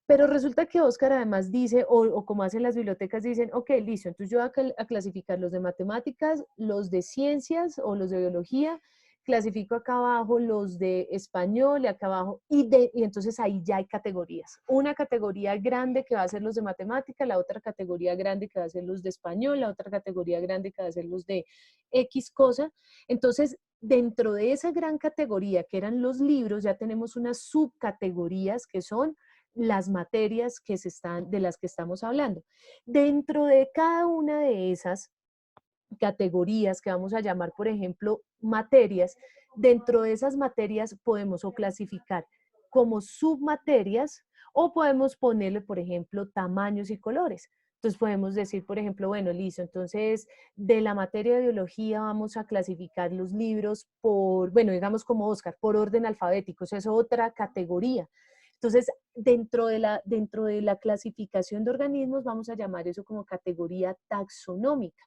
Pero resulta que Oscar además dice, o como hacen las bibliotecas, dicen, ok, listo, entonces yo voy a clasificar los de matemáticas, los de ciencias o los de biología, clasifico acá abajo los de español y acá abajo, y entonces ahí ya hay categorías. Una categoría grande que va a ser los de matemática, la otra categoría grande que va a ser los de español, la otra categoría grande que va a ser los de X cosa. Entonces, dentro de esa gran categoría que eran los libros, ya tenemos unas subcategorías que son las materias de las que estamos hablando. Dentro de cada una de esas categorías que vamos a llamar, por ejemplo, materias, dentro de esas materias podemos o clasificar como submaterias o podemos ponerle, por ejemplo, tamaños y colores. Entonces podemos decir, por ejemplo, bueno, listo, entonces de la materia de biología vamos a clasificar los libros por, bueno, digamos como Oscar, por orden alfabético, esa es otra categoría. Entonces, dentro de la clasificación de organismos vamos a llamar eso como categoría taxonómica.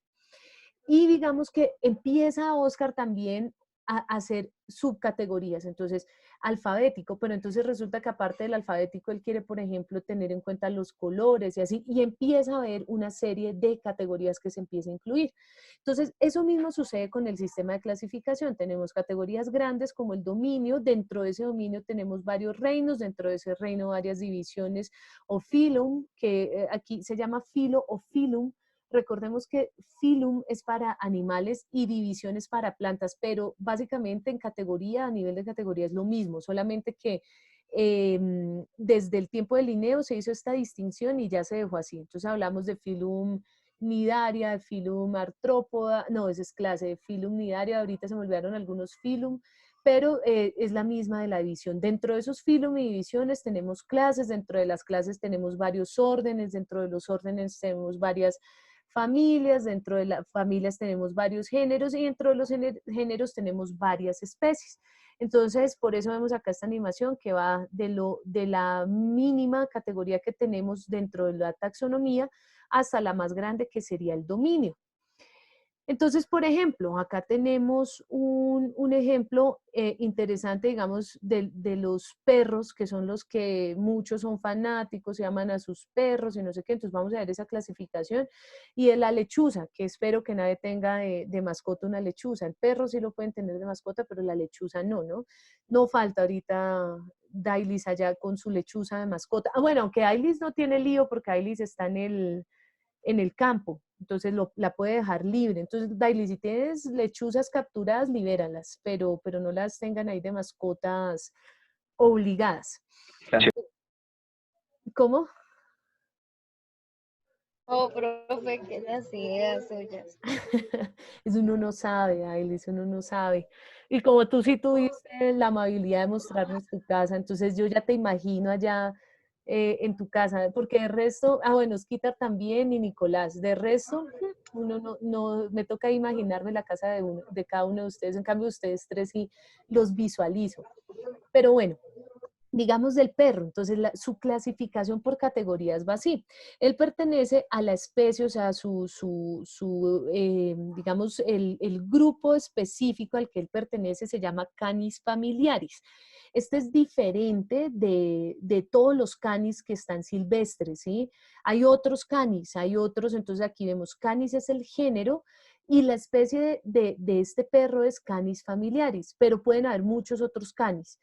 Y digamos que empieza Oscar también a hacer subcategorías, entonces alfabético, pero entonces resulta que aparte del alfabético él quiere, por ejemplo, tener en cuenta los colores y así, y empieza a ver una serie de categorías que se empieza a incluir. Entonces, eso mismo sucede con el sistema de clasificación. Tenemos categorías grandes como el dominio, dentro de ese dominio tenemos varios reinos, dentro de ese reino varias divisiones o filum, que aquí se llama filo o filum. Recordemos que filum es para animales y divisiones para plantas, pero básicamente en categoría, a nivel de categoría es lo mismo, solamente que desde el tiempo de Linneo se hizo esta distinción y ya se dejó así. Entonces hablamos de filum nidaria, de filum artrópoda, no, esa es clase de filum nidaria, ahorita se me olvidaron algunos filum, pero es la misma de la división. Dentro de esos filum y divisiones tenemos clases, dentro de las clases tenemos varios órdenes, dentro de los órdenes tenemos varias familias, dentro de las familias tenemos varios géneros y dentro de los géneros tenemos varias especies. Entonces, por eso vemos acá esta animación que va de la mínima categoría que tenemos dentro de la taxonomía hasta la más grande que sería el dominio. Entonces, por ejemplo, acá tenemos un ejemplo interesante, digamos, de los perros, que son los que muchos son fanáticos, se llaman a sus perros y no sé qué. Entonces vamos a ver esa clasificación. Y de la lechuza, que espero que nadie tenga de mascota una lechuza. El perro sí lo pueden tener de mascota, pero la lechuza no, ¿no? No falta ahorita Dailis allá con su lechuza de mascota. Ah, bueno, aunque Dailis no tiene lío porque Dailis está en el campo, entonces la puede dejar libre. Entonces, Daily, si tienes lechuzas capturadas, libéralas, pero no las tengan ahí de mascotas obligadas. ¿Cómo? Oh, profe, que las ideas suyas. Eso uno no sabe, Ailis, uno no sabe. Y como tú sí tuviste la amabilidad de mostrarnos tu casa, entonces yo ya te imagino allá en tu casa, porque de resto, bueno, Osquitar también y Nicolás, de resto, uno no, me toca imaginarme la casa de cada uno de ustedes, en cambio ustedes tres sí los visualizo. Pero bueno, digamos del perro. Entonces su clasificación por categorías va así. Él pertenece a la especie, o sea, digamos, el grupo específico al que él pertenece se llama Canis familiaris. Este es diferente de todos los canis que están silvestres, ¿sí? Hay otros canis, hay otros, entonces aquí vemos canis es el género y la especie de este perro es Canis familiaris, pero pueden haber muchos otros canis.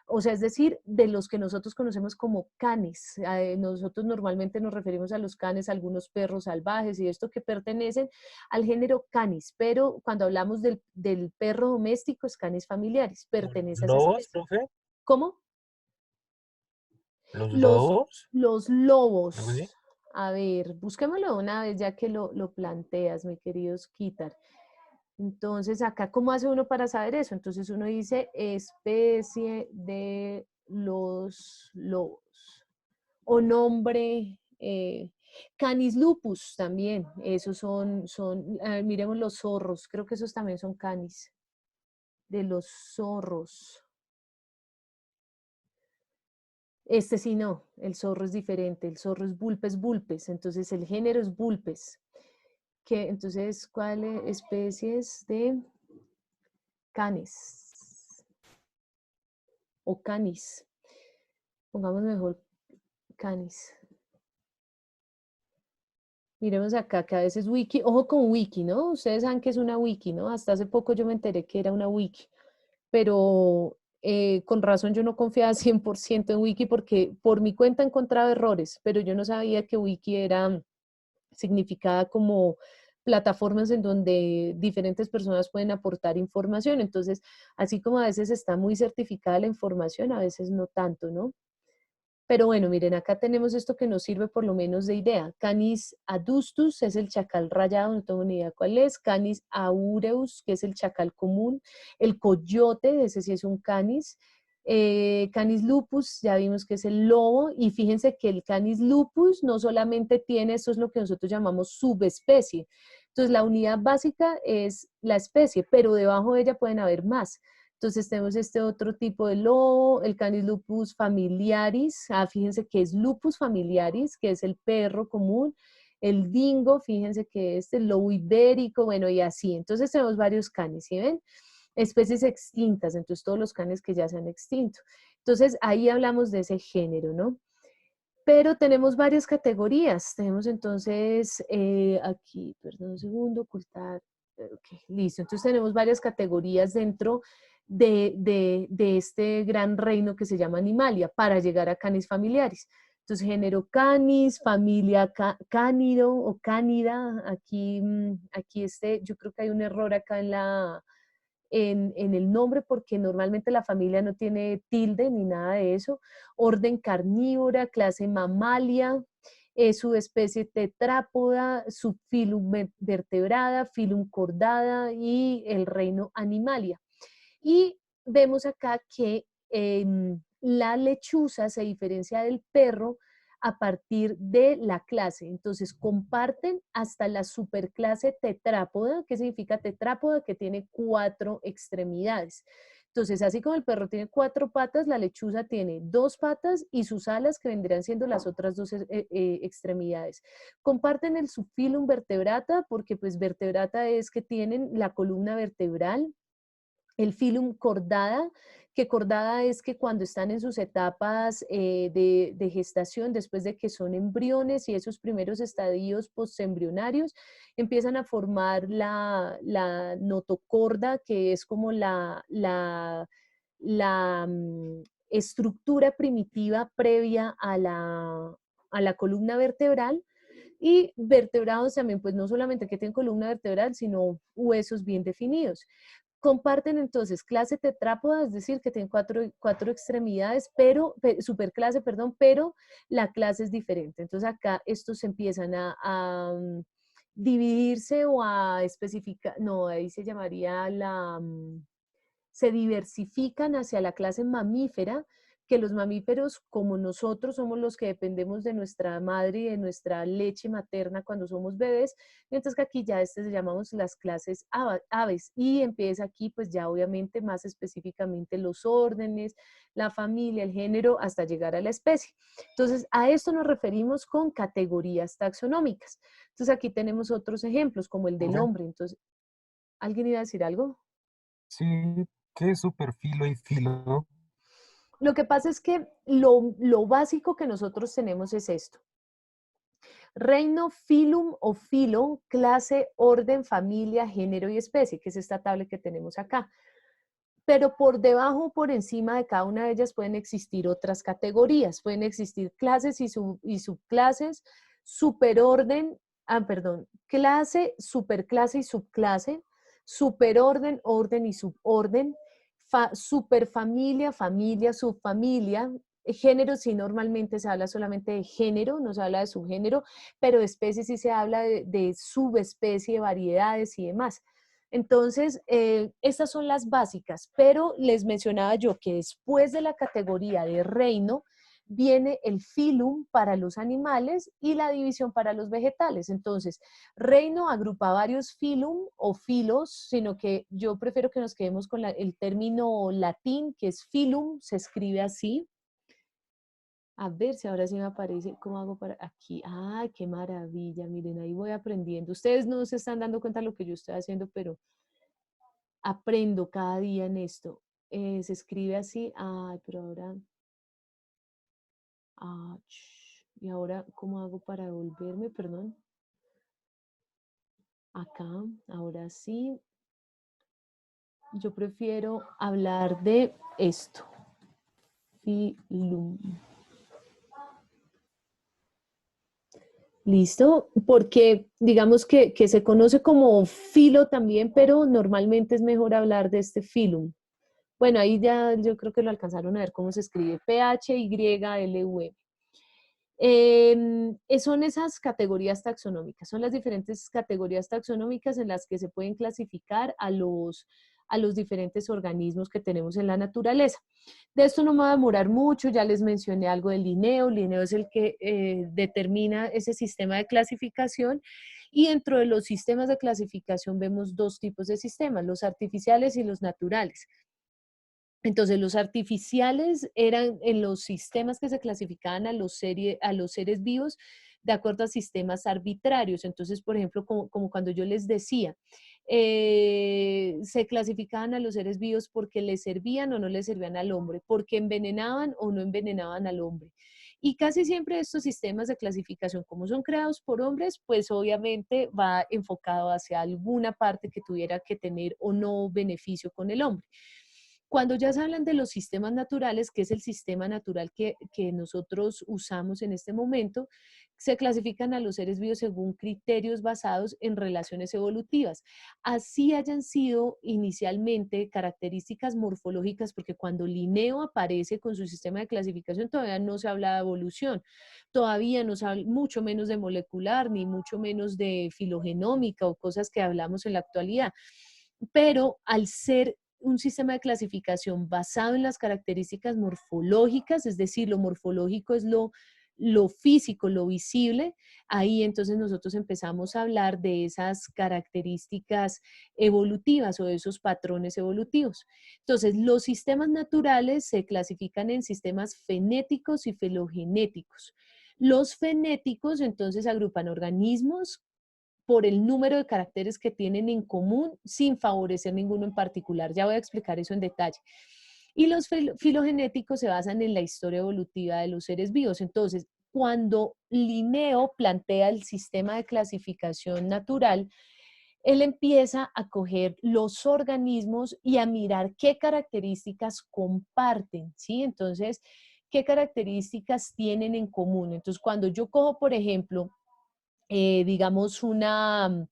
O sea, es decir, de los que nosotros conocemos como canes. Nosotros normalmente nos referimos a los canes, a algunos perros salvajes y esto que pertenecen al género canis, pero cuando hablamos del perro doméstico es Canis familiaris, pertenece a esa ¿Lobos, especie. profe? ¿Cómo? ¿Los Los, lobos? los ¿Algo así? lobos. A ver, busquémoslo una vez ya que lo planteas, mi querido Skitar. Entonces, acá, ¿cómo hace uno para saber eso? Entonces uno dice especie de los lobos. O nombre, Canis lupus también. Esos miremos los zorros. Creo que esos también son canis. De los zorros. Este sí no, el zorro es diferente. El zorro es vulpes vulpes. Entonces el género es vulpes. Entonces, ¿cuáles especies de canis? O canis. Pongamos mejor canis. Miremos acá, que a veces wiki, ojo con wiki, ¿no? Ustedes saben que es una wiki, ¿no? Hasta hace poco yo me enteré que era una wiki, pero con razón yo no confiaba 100% en wiki porque por mi cuenta he encontrado errores, pero yo no sabía que wiki era significada como plataformas en donde diferentes personas pueden aportar información. Entonces, así como a veces está muy certificada la información, a veces no tanto, ¿no? Pero bueno, miren, acá tenemos esto que nos sirve por lo menos de idea. Canis adustus es el chacal rayado, no tengo ni idea cuál es. Canis aureus, que es el chacal común. El coyote, ese sí es un canis. Canis lupus, ya vimos que es el lobo. Y fíjense que el Canis lupus no solamente tiene, esto es lo que nosotros llamamos subespecie. Entonces, la unidad básica es la especie, pero debajo de ella pueden haber más. Entonces tenemos este otro tipo de lobo, el Canis lupus familiaris, fíjense que es lupus familiaris, que es el perro común, el dingo, fíjense que es el lobo ibérico, bueno, y así. Entonces tenemos varios canis, ¿sí ven? Especies extintas, entonces todos los canes que ya se han extinto. Entonces ahí hablamos de ese género, ¿no? Pero tenemos varias categorías. Tenemos entonces aquí, perdón un segundo, ocultar. Ok, listo. Entonces tenemos varias categorías dentro de este gran reino que se llama Animalia para llegar a Canis familiaris. Entonces, género Canis, familia Cánido o Cánida. Aquí, yo creo que hay un error acá en el nombre porque normalmente la familia no tiene tilde ni nada de eso. Orden carnívora, clase mamalia, subespecie tetrápoda, subfilum vertebrada, filum cordada y el reino animalia. Y vemos acá que la lechuza se diferencia del perro a partir de la clase. Entonces, comparten hasta la superclase tetrápoda. ¿Qué significa tetrápoda? Que tiene 4 extremidades. Entonces, así como el perro tiene 4 patas, la lechuza tiene 2 patas y sus alas que vendrían siendo las otras 2 extremidades. Comparten el subfilum vertebrata porque pues vertebrata es que tienen la columna vertebral. El filum cordada, que cordada es que cuando están en sus etapas de gestación, después de que son embriones y esos primeros estadios postembrionarios, empiezan a formar la notocorda, que es como la estructura primitiva previa a la columna vertebral. Y vertebrados también, pues no solamente que tienen columna vertebral, sino huesos bien definidos. Comparten entonces clase tetrápoda, es decir, que tienen 4 extremidades, pero, superclase, perdón, pero la clase es diferente. Entonces acá estos empiezan a dividirse o a especificar, no, ahí se llamaría se diversifican hacia la clase mamífera, que los mamíferos, como nosotros somos los que dependemos de nuestra madre y de nuestra leche materna cuando somos bebés, mientras que aquí ya se llamamos las clases aves, y empieza aquí pues ya obviamente más específicamente los órdenes, la familia, el género, hasta llegar a la especie. Entonces, a esto nos referimos con categorías taxonómicas. Entonces, aquí tenemos otros ejemplos, como el del Profe, hombre. Entonces, ¿alguien iba a decir algo? sí, ¿qué es superfilo y filo? Lo que pasa es que lo básico que nosotros tenemos es esto. Reino, filum o filo, clase, orden, familia, género y especie, que es esta tabla que tenemos acá. Pero por debajo o por encima de cada una de ellas pueden existir otras categorías, pueden existir clases y subclases, superorden, clase, superclase y subclase, superorden, orden y suborden, superfamilia, familia, subfamilia, género sí normalmente se habla solamente de género, no se habla de subgénero, pero de especies sí se habla de subespecie, variedades y demás. Entonces, estas son las básicas, pero les mencionaba yo que después de la categoría de reino viene el filum para los animales y la división para los vegetales. Entonces, reino agrupa varios filum o filos, sino que yo prefiero que nos quedemos con el término latín, que es filum, se escribe así. A ver si ahora sí me aparece, ¿cómo hago para aquí? ¡Ay, qué maravilla! Miren, ahí voy aprendiendo. Ustedes no se están dando cuenta de lo que yo estoy haciendo, pero aprendo cada día en esto. Se escribe así, ay, pero ahora, y ahora, ¿cómo hago para devolverme? Perdón. Acá, ahora sí. Yo prefiero hablar de esto. Filum. ¿Listo? Porque digamos que se conoce como filo también, pero normalmente es mejor hablar de este filum. Bueno, ahí ya yo creo que lo alcanzaron a ver cómo se escribe. P-H-Y-L-U-M. Son esas categorías taxonómicas, son las diferentes categorías taxonómicas en las que se pueden clasificar a los diferentes organismos que tenemos en la naturaleza. De esto no me voy a demorar mucho, ya les mencioné algo del Linneo. Linneo es el que determina ese sistema de clasificación, y dentro de los sistemas de clasificación vemos dos tipos de sistemas, los artificiales y los naturales. Entonces, los artificiales eran en los sistemas que se clasificaban a los seres vivos de acuerdo a sistemas arbitrarios. Entonces, por ejemplo, como cuando yo les decía, se clasificaban a los seres vivos porque le servían o no le servían al hombre, porque envenenaban o no envenenaban al hombre. Y casi siempre estos sistemas de clasificación, como son creados por hombres, pues obviamente va enfocado hacia alguna parte que tuviera que tener o no beneficio con el hombre. Cuando ya se hablan de los sistemas naturales, que es el sistema natural que nosotros usamos en este momento, se clasifican a los seres vivos según criterios basados en relaciones evolutivas. Así hayan sido inicialmente características morfológicas, porque cuando Linneo aparece con su sistema de clasificación todavía no se habla de evolución, todavía no se habla mucho menos de molecular, ni mucho menos de filogenómica o cosas que hablamos en la actualidad. Pero al ser un sistema de clasificación basado en las características morfológicas, es decir, lo morfológico es lo físico, lo visible, ahí entonces nosotros empezamos a hablar de esas características evolutivas o de esos patrones evolutivos. Entonces, los sistemas naturales se clasifican en sistemas fenéticos y filogenéticos. Los fenéticos entonces agrupan organismos por el número de caracteres que tienen en común sin favorecer ninguno en particular. Ya voy a explicar eso en detalle. Y los filogenéticos se basan en la historia evolutiva de los seres vivos. Entonces, cuando Linneo plantea el sistema de clasificación natural, él empieza a coger los organismos y a mirar qué características comparten, ¿sí? Entonces, ¿qué características tienen en común? Entonces, cuando yo cojo, por ejemplo, digamos, una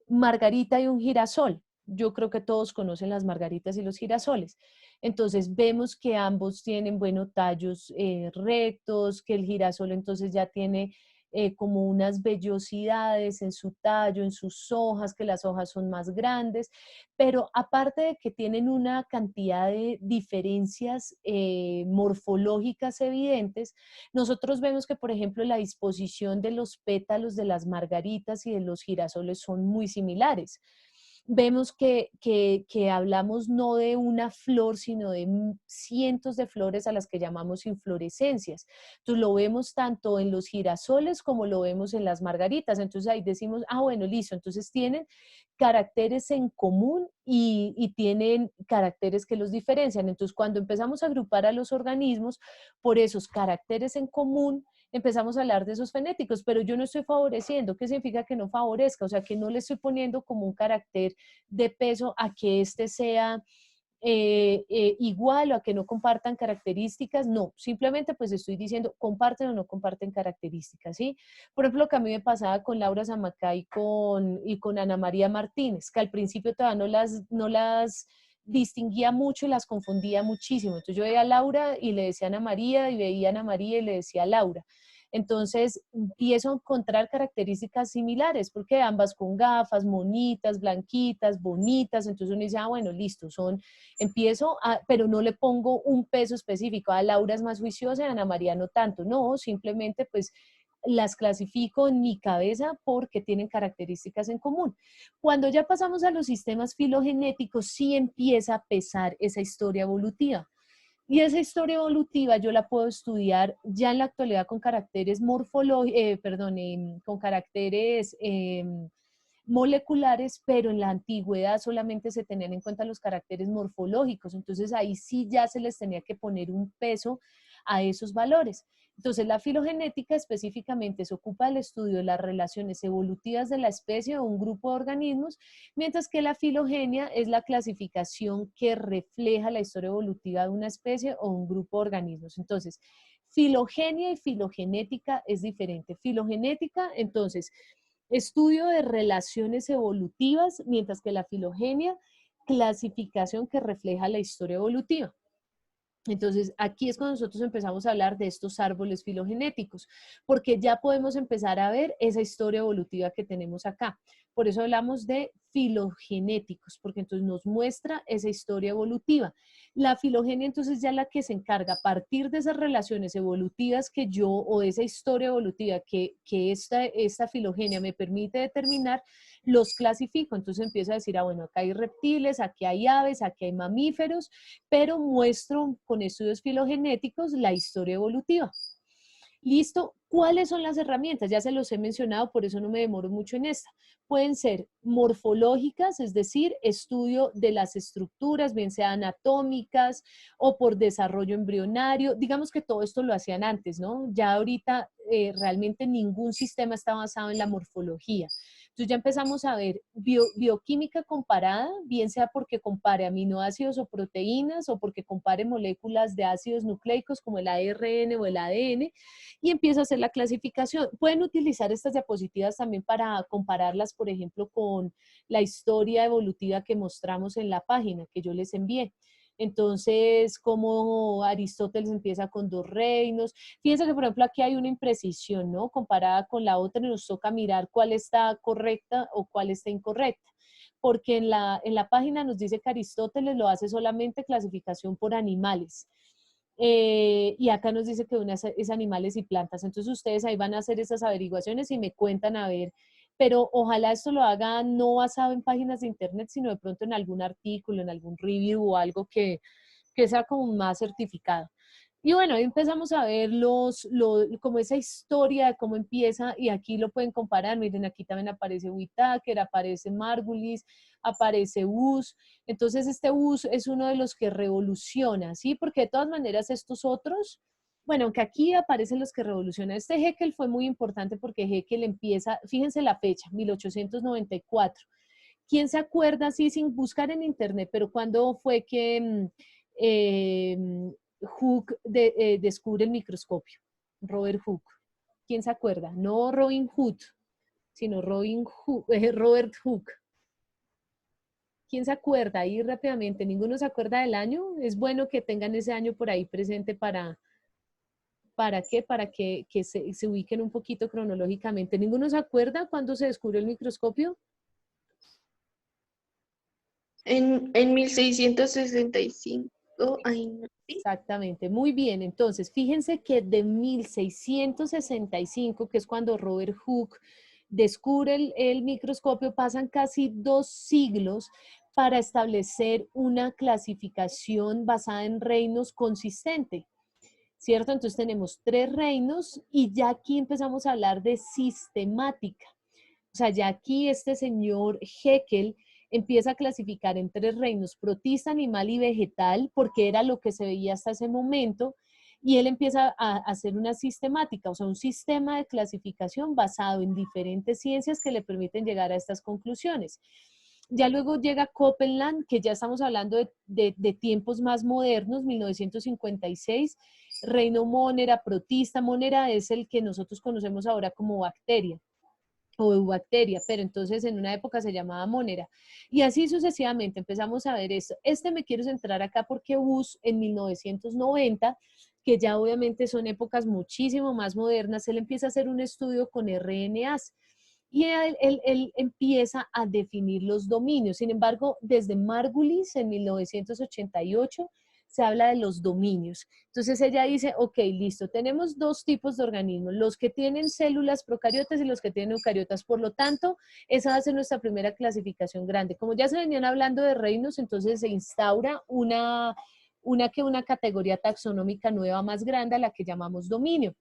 margarita y un girasol. Yo creo que todos conocen las margaritas y los girasoles. Entonces vemos que ambos tienen, bueno, tallos rectos, que el girasol entonces ya tiene como unas vellosidades en su tallo, en sus hojas, que las hojas son más grandes, pero aparte de que tienen una cantidad de diferencias morfológicas evidentes, nosotros vemos que, por ejemplo, la disposición de los pétalos de las margaritas y de los girasoles son muy similares. Vemos que hablamos no de una flor, sino de cientos de flores a las que llamamos inflorescencias. Entonces lo vemos tanto en los girasoles como lo vemos en las margaritas. Entonces ahí decimos, ah, bueno, listo, entonces tienen caracteres en común y tienen caracteres que los diferencian. Entonces cuando empezamos a agrupar a los organismos por esos caracteres en común, empezamos a hablar de esos fenéticos, pero yo no estoy favoreciendo. ¿Qué significa que no favorezca? O sea, que no le estoy poniendo como un carácter de peso a que este sea igual o a que no compartan características. No, simplemente pues estoy diciendo comparten o no comparten características, ¿sí? Por ejemplo, lo que a mí me pasaba con Laura Zamacay y con Ana María Martínez, que al principio todavía no las distinguía mucho y las confundía muchísimo. Entonces yo veía a Laura y le decía Ana María, y veía a Ana María y le decía a Laura. Entonces empiezo a encontrar características similares, porque ambas con gafas, monitas, blanquitas, bonitas. Entonces uno dice, ah, bueno, listo, pero no le pongo un peso específico. A Laura es más juiciosa y a Ana María no tanto. No, simplemente pues las clasifico en mi cabeza porque tienen características en común. Cuando ya pasamos a los sistemas filogenéticos, sí empieza a pesar esa historia evolutiva. Y esa historia evolutiva yo la puedo estudiar ya en la actualidad con caracteres con caracteres moleculares, pero en la antigüedad solamente se tenían en cuenta los caracteres morfológicos. Entonces ahí sí ya se les tenía que poner un peso a esos valores. Entonces la filogenética específicamente se ocupa del estudio de las relaciones evolutivas de la especie o un grupo de organismos, mientras que la filogenia es la clasificación que refleja la historia evolutiva de una especie o un grupo de organismos. Entonces, filogenia y filogenética es diferente. Filogenética, entonces, estudio de relaciones evolutivas, mientras que la filogenia, clasificación que refleja la historia evolutiva. Entonces, aquí es cuando nosotros empezamos a hablar de estos árboles filogenéticos, porque ya podemos empezar a ver esa historia evolutiva que tenemos acá. Por eso hablamos de filogenéticos, porque entonces nos muestra esa historia evolutiva. La filogenia entonces ya la que se encarga a partir de esas relaciones evolutivas o de esa historia evolutiva que esta filogenia me permite determinar, los clasifico. Entonces empiezo a decir, ah, bueno, acá hay reptiles, aquí hay aves, aquí hay mamíferos, pero muestro con estudios filogenéticos la historia evolutiva. Listo, ¿cuáles son las herramientas? Ya se los he mencionado, por eso no me demoro mucho en esta. Pueden ser morfológicas, es decir, estudio de las estructuras, bien sean anatómicas o por desarrollo embrionario. Digamos que todo esto lo hacían antes, ¿no? Ya ahorita realmente ningún sistema está basado en la morfología. Entonces ya empezamos a ver bioquímica comparada, bien sea porque compare aminoácidos o proteínas o porque compare moléculas de ácidos nucleicos como el ARN o el ADN, y empieza a hacer la clasificación. Pueden utilizar estas diapositivas también para compararlas, por ejemplo, con la historia evolutiva que mostramos en la página que yo les envié. Entonces, como Aristóteles empieza con 2 reinos. Fíjense que, por ejemplo, aquí hay una imprecisión, ¿no? Comparada con la otra, nos toca mirar cuál está correcta o cuál está incorrecta. Porque en la página nos dice que Aristóteles lo hace solamente clasificación por animales. Y acá nos dice que una es animales y plantas. Entonces ustedes ahí van a hacer esas averiguaciones y me cuentan a ver, pero ojalá esto lo hagan no basado en páginas de internet, sino de pronto en algún artículo, en algún review o algo que sea como más certificado. Y bueno, ahí empezamos a ver como esa historia de cómo empieza, y aquí lo pueden comparar. Miren, aquí también aparece Whittaker, aparece Margulis, aparece Woose. Entonces este Woose es uno de los que revoluciona, ¿sí? Porque de todas maneras estos otros, bueno, aunque aquí aparecen los que revolucionan. Este Haeckel fue muy importante porque Haeckel empieza, fíjense la fecha, 1894. ¿Quién se acuerda, así sin buscar en internet, pero cuándo fue que Hooke descubre el microscopio? Robert Hooke. ¿Quién se acuerda? No Robin Hood, sino Robert Hooke. ¿Quién se acuerda? Ahí rápidamente, ¿ninguno se acuerda del año? Es bueno que tengan ese año por ahí presente para ¿Para qué? Para que se ubiquen un poquito cronológicamente. ¿Ninguno se acuerda cuándo se descubrió el microscopio? En 1665. Ay, no. ¿Sí? Exactamente, muy bien. Entonces, fíjense que de 1665, que es cuando Robert Hooke descubre el microscopio, pasan casi 2 siglos para establecer una clasificación basada en reinos consistente, ¿cierto? Entonces tenemos 3 reinos y ya aquí empezamos a hablar de sistemática. O sea, ya aquí este señor Haeckel empieza a clasificar en 3 reinos, protista, animal y vegetal, porque era lo que se veía hasta ese momento, y él empieza a hacer una sistemática, o sea, un sistema de clasificación basado en diferentes ciencias que le permiten llegar a estas conclusiones. Ya luego llega Copeland, que ya estamos hablando de tiempos más modernos, 1956, reino Monera, protista. Monera es el que nosotros conocemos ahora como bacteria o eubacteria, pero entonces en una época se llamaba Monera. Y así sucesivamente empezamos a ver esto. Me quiero centrar acá porque Bus en 1990, que ya obviamente son épocas muchísimo más modernas, él empieza a hacer un estudio con RNAs y él empieza a definir los dominios. Sin embargo, desde Margulis en 1988 se habla de los dominios. Entonces ella dice, ok, listo, tenemos 2 tipos de organismos, los que tienen células procariotas y los que tienen eucariotas. Por lo tanto, esa va a ser nuestra primera clasificación grande. Como ya se venían hablando de reinos, entonces se instaura una categoría taxonómica nueva más grande a la que llamamos dominio.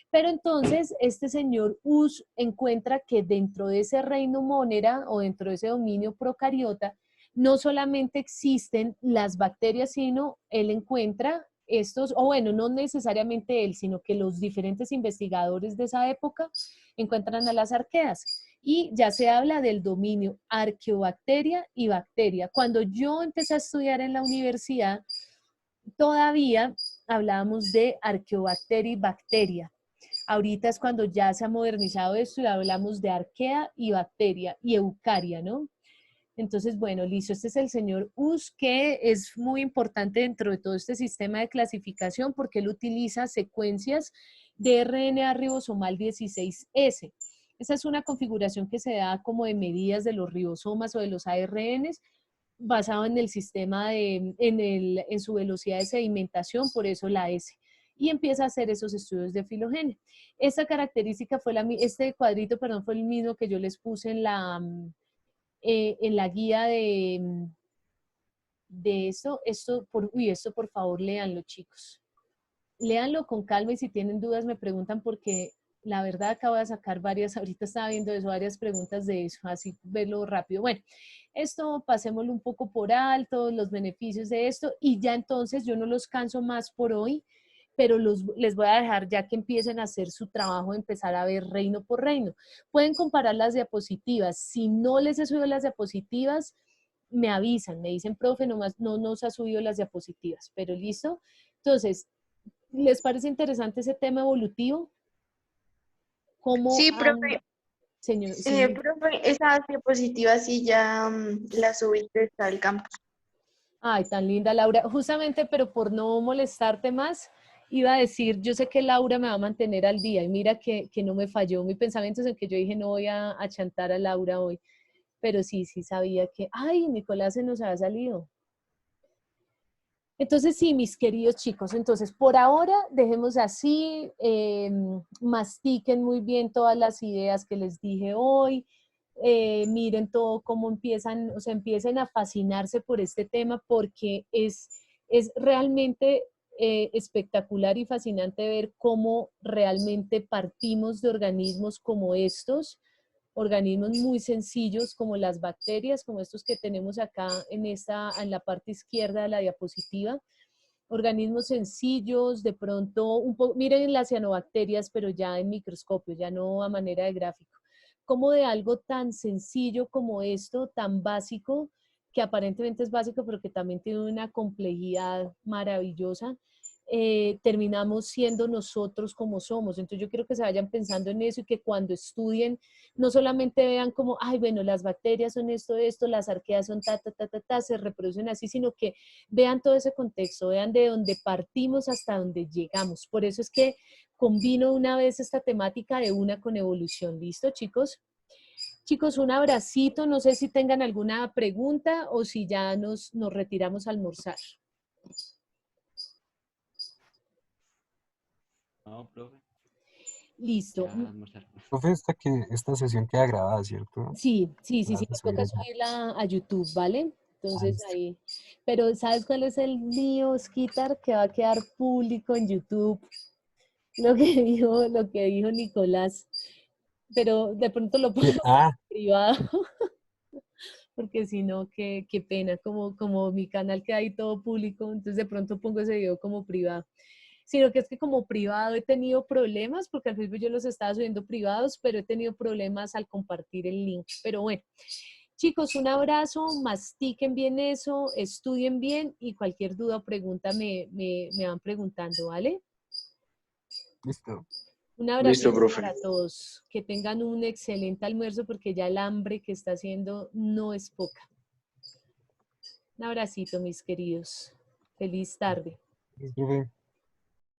Pero entonces este señor Us encuentra que dentro de ese reino Monera o dentro de ese dominio procariota, no solamente existen las bacterias, sino él encuentra estos, o bueno, no necesariamente él, sino que los diferentes investigadores de esa época encuentran a las arqueas. Y ya se habla del dominio arqueobacteria y bacteria. Cuando yo empecé a estudiar en la universidad, todavía hablábamos de arqueobacteria y bacteria. Ahorita es cuando ya se ha modernizado esto y hablamos de arquea y bacteria y eucaria, ¿no? Entonces, bueno, listo, este es el señor Us, que es muy importante dentro de todo este sistema de clasificación porque él utiliza secuencias de RNA ribosomal 16S. Esa es una configuración que se da como de medidas de los ribosomas o de los ARNs, basado en el sistema en su velocidad de sedimentación, por eso la S. Y empieza a hacer esos estudios de filogenia. Esta característica fue este cuadrito, perdón, fue el mismo que yo les puse en la guía de esto. Esto por favor, léanlo, chicos. Léanlo con calma y si tienen dudas me preguntan porque la verdad acabo de sacar varias, ahorita estaba viendo eso, varias preguntas de eso, así verlo rápido. Bueno, esto pasémoslo un poco por alto, los beneficios de esto y ya entonces yo no los canso más por hoy, pero les voy a dejar ya que empiecen a hacer su trabajo, empezar a ver reino por reino. Pueden comparar las diapositivas. Si no les he subido las diapositivas, me avisan, me dicen, profe, nomás no nos ha subido las diapositivas, pero listo. Entonces, ¿les parece interesante ese tema evolutivo? ¿Cómo Sí, han, profe. señor? Sí. Profe, esas diapositivas sí ya las subiste al campus. Ay, tan linda, Laura. Justamente, pero por no molestarte más, iba a decir, yo sé que Laura me va a mantener al día y mira que no me falló mi pensamiento en que yo dije no voy a chantar a Laura hoy, pero sí sabía que, ay, Nicolás se nos había salido. Entonces, sí, mis queridos chicos, entonces por ahora dejemos así, mastiquen muy bien todas las ideas que les dije hoy, miren todo cómo empiezan, o sea, empiecen a fascinarse por este tema porque es realmente espectacular y fascinante ver cómo realmente partimos de organismos como estos, organismos muy sencillos como las bacterias, como estos que tenemos acá en la parte izquierda de la diapositiva, organismos sencillos, de pronto, miren las cianobacterias, pero ya en microscopio, ya no a manera de gráfico, como de algo tan sencillo como esto, tan básico, que aparentemente es básico, pero que también tiene una complejidad maravillosa, terminamos siendo nosotros como somos. Entonces yo quiero que se vayan pensando en eso y que cuando estudien no solamente vean como, ay, bueno, las bacterias son esto, las arqueas son se reproducen así, sino que vean todo ese contexto, vean de dónde partimos hasta dónde llegamos. Por eso es que combino una vez esta temática de una con evolución. ¿Listo, chicos? Chicos, un abracito. No sé si tengan alguna pregunta o si ya nos retiramos a almorzar. No, profe, Listo. ya a almorzar. Profe, esta sesión queda grabada, ¿cierto? Sí, La vas a me subir toca allá. subirla a YouTube, ¿vale? Entonces Listo. ahí. Pero ¿sabes cuál es el mío, Skitar? Que va a quedar público en YouTube. Lo que dijo Nicolás. Pero de pronto lo pongo Ah, privado, porque si no, qué pena. Como mi canal queda ahí todo público, entonces de pronto pongo ese video como privado. Sino que es que como privado he tenido problemas, porque al principio yo los estaba subiendo privados, pero he tenido problemas al compartir el link. Pero bueno, chicos, un abrazo, mastiquen bien eso, estudien bien y cualquier duda o pregunta me van preguntando, ¿vale? listo. Un Listo, abrazo profe. para todos. Que tengan un excelente almuerzo porque ya el hambre que está haciendo no es poca. Un abracito, mis queridos. Feliz tarde. Listo, profe.